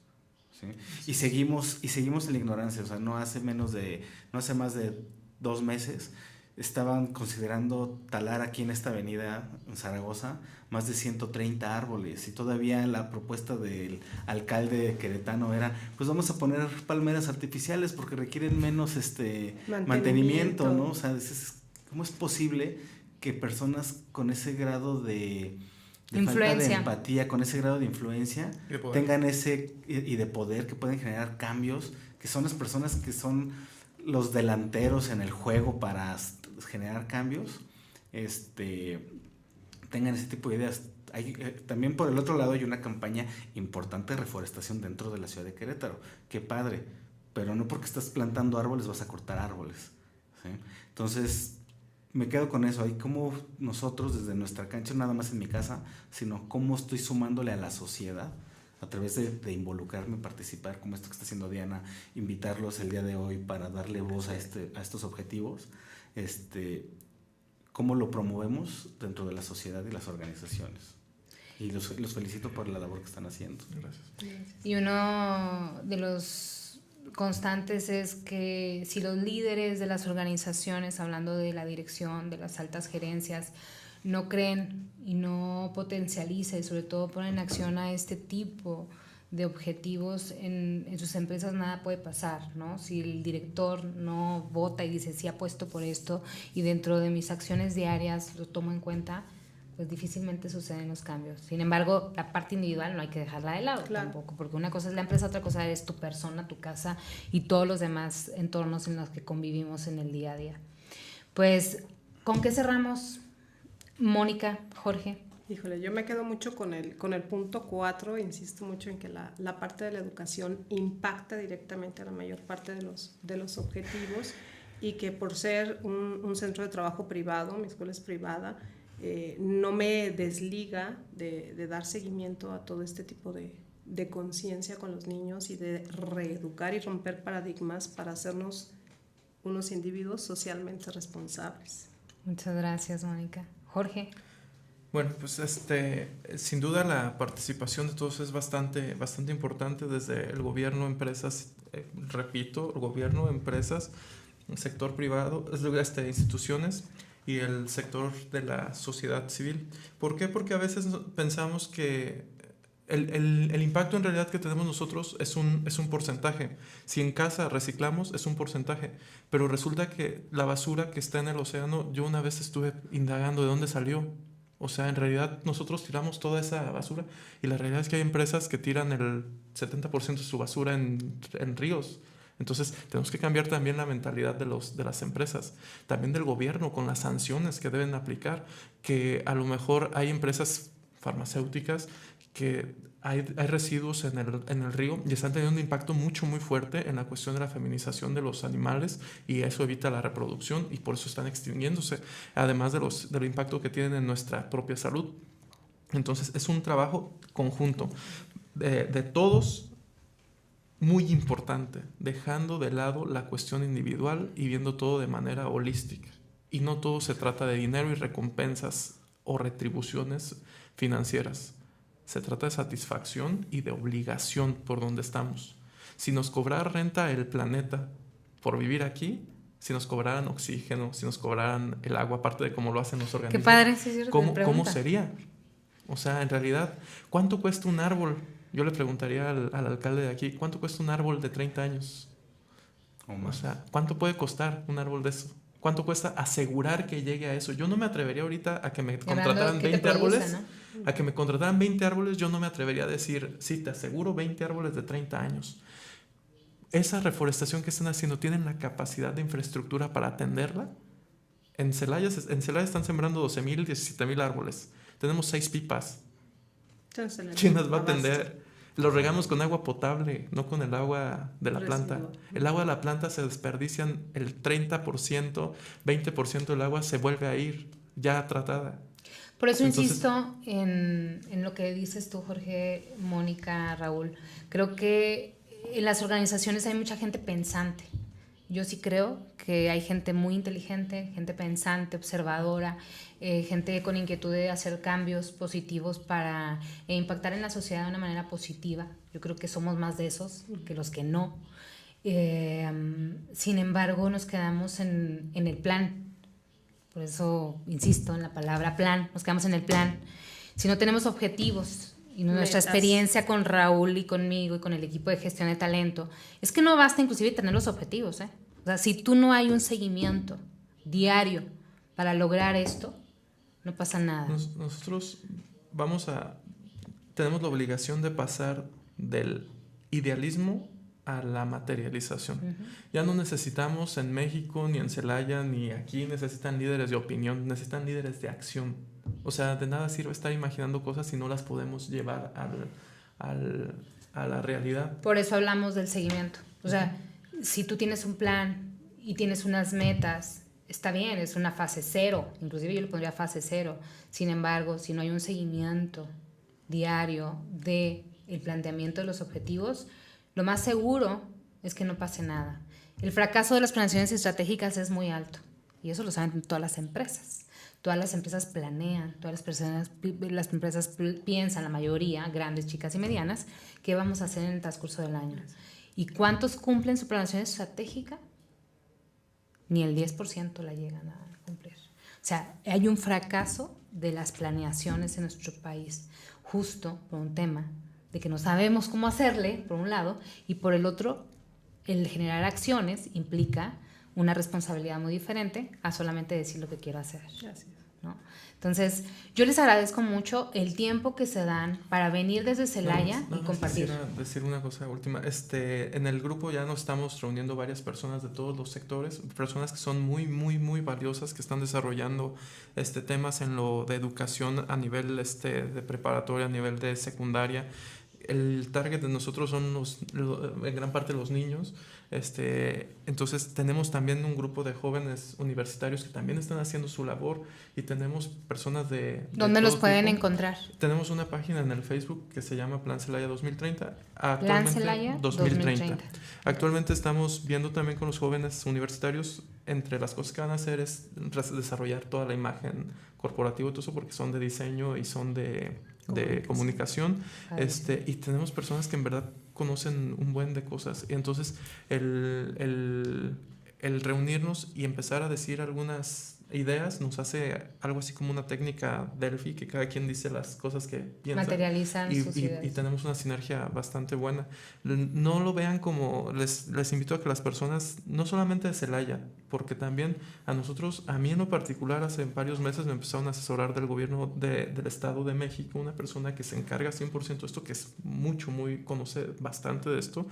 ¿sí? Y seguimos en la ignorancia. O sea, no hace más de 2 meses estaban considerando talar aquí en esta avenida en Zaragoza más de 130 árboles, y todavía la propuesta del alcalde queretano era, pues vamos a poner palmeras artificiales porque requieren menos mantenimiento, ¿no? O sea, ¿cómo es posible que personas con ese grado de falta de empatía, con ese grado de influencia, tengan y de poder, que pueden generar cambios, que son las personas que son los delanteros en el juego para generar cambios, tengan ese tipo de ideas? También por el otro lado hay una campaña importante de reforestación dentro de la ciudad de Querétaro. Qué padre, pero no porque estás plantando árboles vas a cortar árboles, ¿sí? Entonces me quedo con eso, ahí como nosotros desde nuestra cancha, nada más en mi casa, sino cómo estoy sumándole a la sociedad a través de involucrarme, participar, como esto que está haciendo Diana, invitarlos el día de hoy para darle voz a estos objetivos, cómo lo promovemos dentro de la sociedad y las organizaciones. Y los felicito por la labor que están haciendo. Gracias. Y uno de los constantes es que si los líderes de las organizaciones, hablando de la dirección, de las altas gerencias, no creen y no potencializan y sobre todo ponen en acción a este tipo de objetivos en sus empresas, nada puede pasar, ¿no? Si el director no vota y dice sí apuesto por esto y dentro de mis acciones diarias lo tomo en cuenta, pues difícilmente suceden los cambios. Sin embargo, la parte individual no hay que dejarla de lado, claro, tampoco, porque una cosa es la empresa, otra cosa es tu persona, tu casa y todos los demás entornos en los que convivimos en el día a día. Pues, ¿con qué cerramos, Mónica, Jorge? Híjole, yo me quedo mucho con el punto 4, insisto mucho en que la parte de la educación impacta directamente a la mayor parte de los objetivos, y que por ser un centro de trabajo privado, mi escuela es privada, no me desliga de dar seguimiento a todo este tipo de conciencia con los niños y de reeducar y romper paradigmas para hacernos unos individuos socialmente responsables. Muchas gracias, Mónica. Jorge. Bueno, pues sin duda la participación de todos es bastante importante, desde el gobierno, empresas, repito, el gobierno, empresas, el sector privado, instituciones y el sector de la sociedad civil. ¿Por qué? Porque a veces pensamos que el impacto en realidad que tenemos nosotros es un porcentaje. Si en casa reciclamos, es un porcentaje. Pero resulta que la basura que está en el océano, yo una vez estuve indagando de dónde salió. O sea, en realidad nosotros tiramos toda esa basura y la realidad es que hay empresas que tiran el 70% de su basura en ríos. Entonces tenemos que cambiar también la mentalidad de las empresas, también del gobierno con las sanciones que deben aplicar, que a lo mejor hay empresas farmacéuticas que hay residuos en el río y están teniendo un impacto muy fuerte en la cuestión de la feminización de los animales y eso evita la reproducción y por eso están extinguiéndose, además del impacto que tienen en nuestra propia salud. Entonces es un trabajo conjunto de todos, muy importante, dejando de lado la cuestión individual y viendo todo de manera holística. Y no todo se trata de dinero y recompensas o retribuciones financieras. Se trata de satisfacción y de obligación por donde estamos. Si nos cobrara renta el planeta por vivir aquí, si nos cobraran oxígeno, si nos cobraran el agua, aparte de cómo lo hacen los organismos, qué padre, sí, cierto, ¿cómo sería? O sea, en realidad, ¿cuánto cuesta un árbol? Yo le preguntaría al alcalde de aquí, ¿cuánto cuesta un árbol de 30 años? O sea, ¿cuánto puede costar un árbol de eso? ¿Cuánto cuesta asegurar que llegue a eso? Yo no me atrevería ahorita a que me contrataran 20 árboles. ¿No? A que me contrataran 20 árboles, yo no me atrevería a decir, sí, te aseguro 20 árboles de 30 años. Esa reforestación que están haciendo, ¿tienen la capacidad de infraestructura para atenderla? En Celaya están sembrando 12,000, 17,000 árboles. Tenemos 6 pipas. ¿Quién las va a atender? Los regamos con agua potable, no con el agua de la planta. El agua de la planta se desperdician el 30%, 20% del agua se vuelve a ir ya tratada. Por eso insisto en lo que dices tú, Jorge, Mónica, Raúl. Creo que en las organizaciones hay mucha gente pensante. Yo sí creo que hay gente muy inteligente, gente pensante, observadora, gente con inquietud de hacer cambios positivos para impactar en la sociedad de una manera positiva. Yo creo que somos más de esos que los que no. Sin embargo, nos quedamos en el plan. Por eso insisto en la palabra plan. Nos quedamos en el plan. Si no tenemos objetivos, y nuestra experiencia con Raúl y conmigo y con el equipo de gestión de talento, es que no basta inclusive tener los objetivos, ¿eh? O sea, si tú no hay un seguimiento diario para lograr esto, no pasa nada. Nosotros tenemos la obligación de pasar del idealismo a la materialización. Uh-huh. Ya no necesitamos en México, ni en Celaya, ni aquí, necesitan líderes de opinión, necesitan líderes de acción. O sea, de nada sirve estar imaginando cosas si no las podemos llevar a la realidad. Por eso hablamos del seguimiento. O sea, si tú tienes un plan y tienes unas metas, está bien, es una fase 0, inclusive yo le pondría fase 0. Sin embargo, si no hay un seguimiento diario del planteamiento de los objetivos, lo más seguro es que no pase nada. El fracaso de las planeaciones estratégicas es muy alto y eso lo saben todas las empresas. Todas las empresas planean, las empresas piensan, la mayoría, grandes, chicas y medianas, qué vamos a hacer en el transcurso del año. ¿Y cuántos cumplen su planeación estratégica? Ni el 10% la llegan a cumplir. O sea, hay un fracaso de las planeaciones en nuestro país, justo por un tema de que no sabemos cómo hacerle, por un lado, y por el otro, el generar acciones implica una responsabilidad muy diferente a solamente decir lo que quiero hacer. Gracias. ¿No? Entonces, yo les agradezco mucho el tiempo que se dan para venir desde Celaya y compartir. Quisiera decir una cosa última. En el grupo ya nos estamos reuniendo varias personas de todos los sectores, personas que son muy, muy, muy valiosas, que están desarrollando temas en lo de educación a nivel de preparatoria, a nivel de secundaria. El target de nosotros son en gran parte los niños. Entonces tenemos también un grupo de jóvenes universitarios que también están haciendo su labor y tenemos personas de ¿Dónde los pueden encontrar? Tenemos una página en el Facebook que se llama Plan Celaya 2030. Plan Celaya 2030. Actualmente estamos viendo también con los jóvenes universitarios, entre las cosas que van a hacer es desarrollar toda la imagen corporativa y todo eso, porque son de diseño y son de comunicación. Y tenemos personas que en verdad conocen un buen de cosas. Y entonces el el reunirnos y empezar a decir algunas ideas nos hace algo así como una técnica Delphi, que cada quien dice las cosas que piensa. Materializan sus ideas. Y tenemos una sinergia bastante buena. No lo vean como... Les invito a que las personas, no solamente de Celaya, porque también a mí en lo particular, hace varios meses me empezaron a asesorar del gobierno del Estado de México, una persona que se encarga 100% de esto, que es conoce bastante de esto,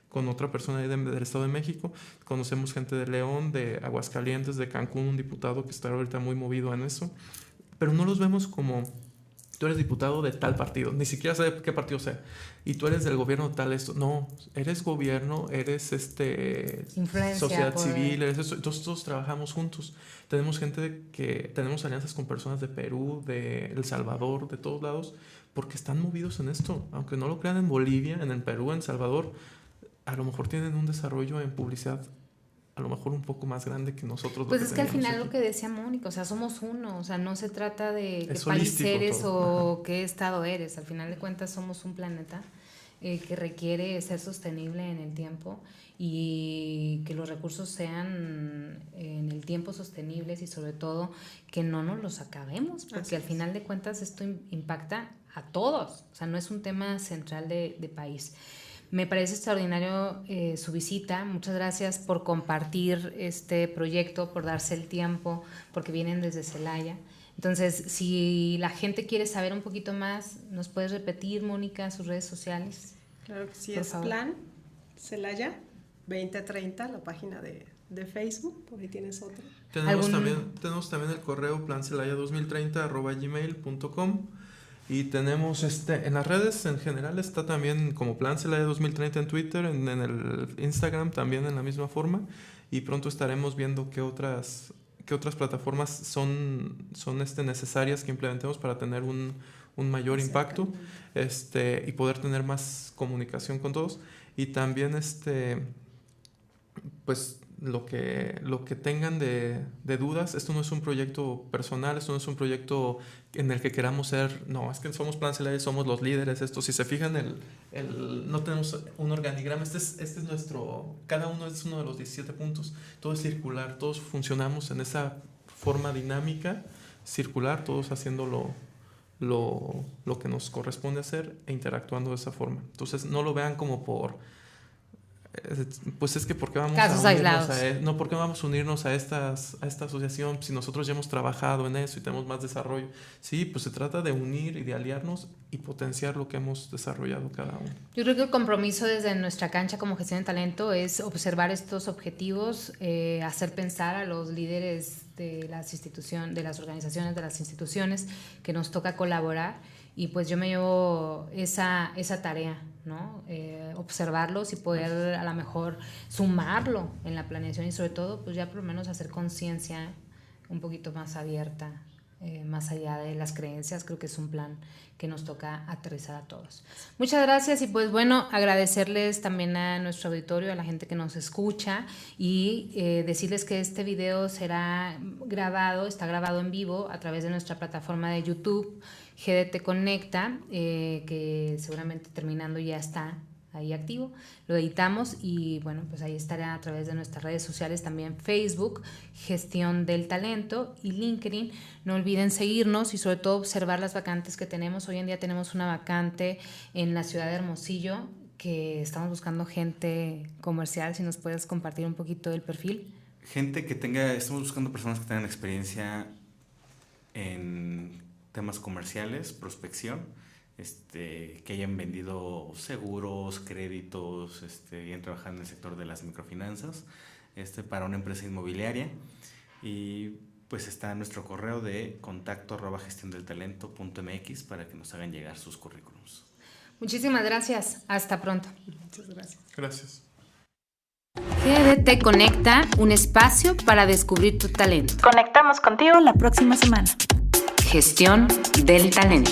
con otra persona del Estado de México. Conocemos gente de León, de Aguascalientes, de Cancún, un diputado que está ahorita muy movido en eso, pero no los vemos como tú eres diputado de tal partido, ni siquiera sé qué partido sea, y tú eres del gobierno tal esto. No, eres gobierno, eres sociedad civil, eres eso. Entonces todos trabajamos juntos. Tenemos tenemos alianzas con personas de Perú, de El Salvador, de todos lados, porque están movidos en esto. Aunque no lo crean, en Bolivia, en el Perú, en El Salvador, a lo mejor tienen un desarrollo en publicidad a lo mejor un poco más grande que nosotros. Pues es que al final lo que decía Mónica, o sea, somos uno, o sea, no se trata de qué país eres o qué estado eres. Al final de cuentas somos un planeta que requiere ser sostenible en el tiempo y que los recursos sean en el tiempo sostenibles y sobre todo que no nos los acabemos, porque al final de cuentas esto impacta a todos, o sea, no es un tema central de país. Me parece extraordinario su visita. Muchas gracias por compartir este proyecto, por darse el tiempo, porque vienen desde Celaya. Entonces, si la gente quiere saber un poquito más, ¿nos puedes repetir, Mónica, sus redes sociales? Claro que sí, es Plan Celaya 2030, la página de Facebook, por ahí tienes otra. Tenemos también el correo plancelaya2030@gmail.com. Y tenemos en las redes en general está también como Plan Celaya 2030 en Twitter, en el Instagram también en la misma forma, y pronto estaremos viendo qué otras plataformas son necesarias que implementemos para tener un mayor impacto y poder tener más comunicación con todos. Y también pues lo que tengan de dudas. Esto no es un proyecto personal, esto no es un proyecto en el que queramos ser, no, es que somos Plan Celaya, somos los líderes. Si se fijan, no tenemos un organigrama, este es nuestro, cada uno es uno de los 17 puntos, todo es circular, todos funcionamos en esa forma dinámica, circular, todos haciendo lo que nos corresponde hacer e interactuando de esa forma. Entonces no lo vean como pues es que ¿por qué vamos casos aislados? ¿Por qué vamos a unirnos a esta asociación si nosotros ya hemos trabajado en eso y tenemos más desarrollo? Sí, pues se trata de unir y de aliarnos y potenciar lo que hemos desarrollado cada uno. Yo creo que el compromiso desde nuestra cancha como gestión de talento es observar estos objetivos, hacer pensar a los líderes de las organizaciones, de las instituciones que nos toca colaborar. Y pues yo me llevo esa tarea, ¿no? Observarlos y poder a lo mejor sumarlo en la planeación y sobre todo pues ya por lo menos hacer conciencia un poquito más abierta, más allá de las creencias. Creo que es un plan que nos toca aterrizar a todos. Muchas gracias y pues bueno, agradecerles también a nuestro auditorio, a la gente que nos escucha y decirles que este video está grabado en vivo a través de nuestra plataforma de YouTube, GDT Conecta, que seguramente terminando ya está ahí activo, lo editamos y bueno, pues ahí estará a través de nuestras redes sociales, también Facebook, Gestión del Talento y LinkedIn. No olviden seguirnos y sobre todo observar las vacantes que tenemos. Hoy en día tenemos una vacante en la ciudad de Hermosillo que estamos buscando gente comercial. Si nos puedes compartir un poquito del perfil. Estamos buscando personas que tengan experiencia en temas comerciales, prospección, que hayan vendido seguros, créditos, y hayan trabajado en el sector de las microfinanzas, para una empresa inmobiliaria. Y pues está nuestro correo de contacto@gestiondeltalento.mx para que nos hagan llegar sus currículums. Muchísimas gracias. Hasta pronto. Muchas gracias. Gracias. GDT Conecta, un espacio para descubrir tu talento. Conectamos contigo la próxima semana. Gestión del talento.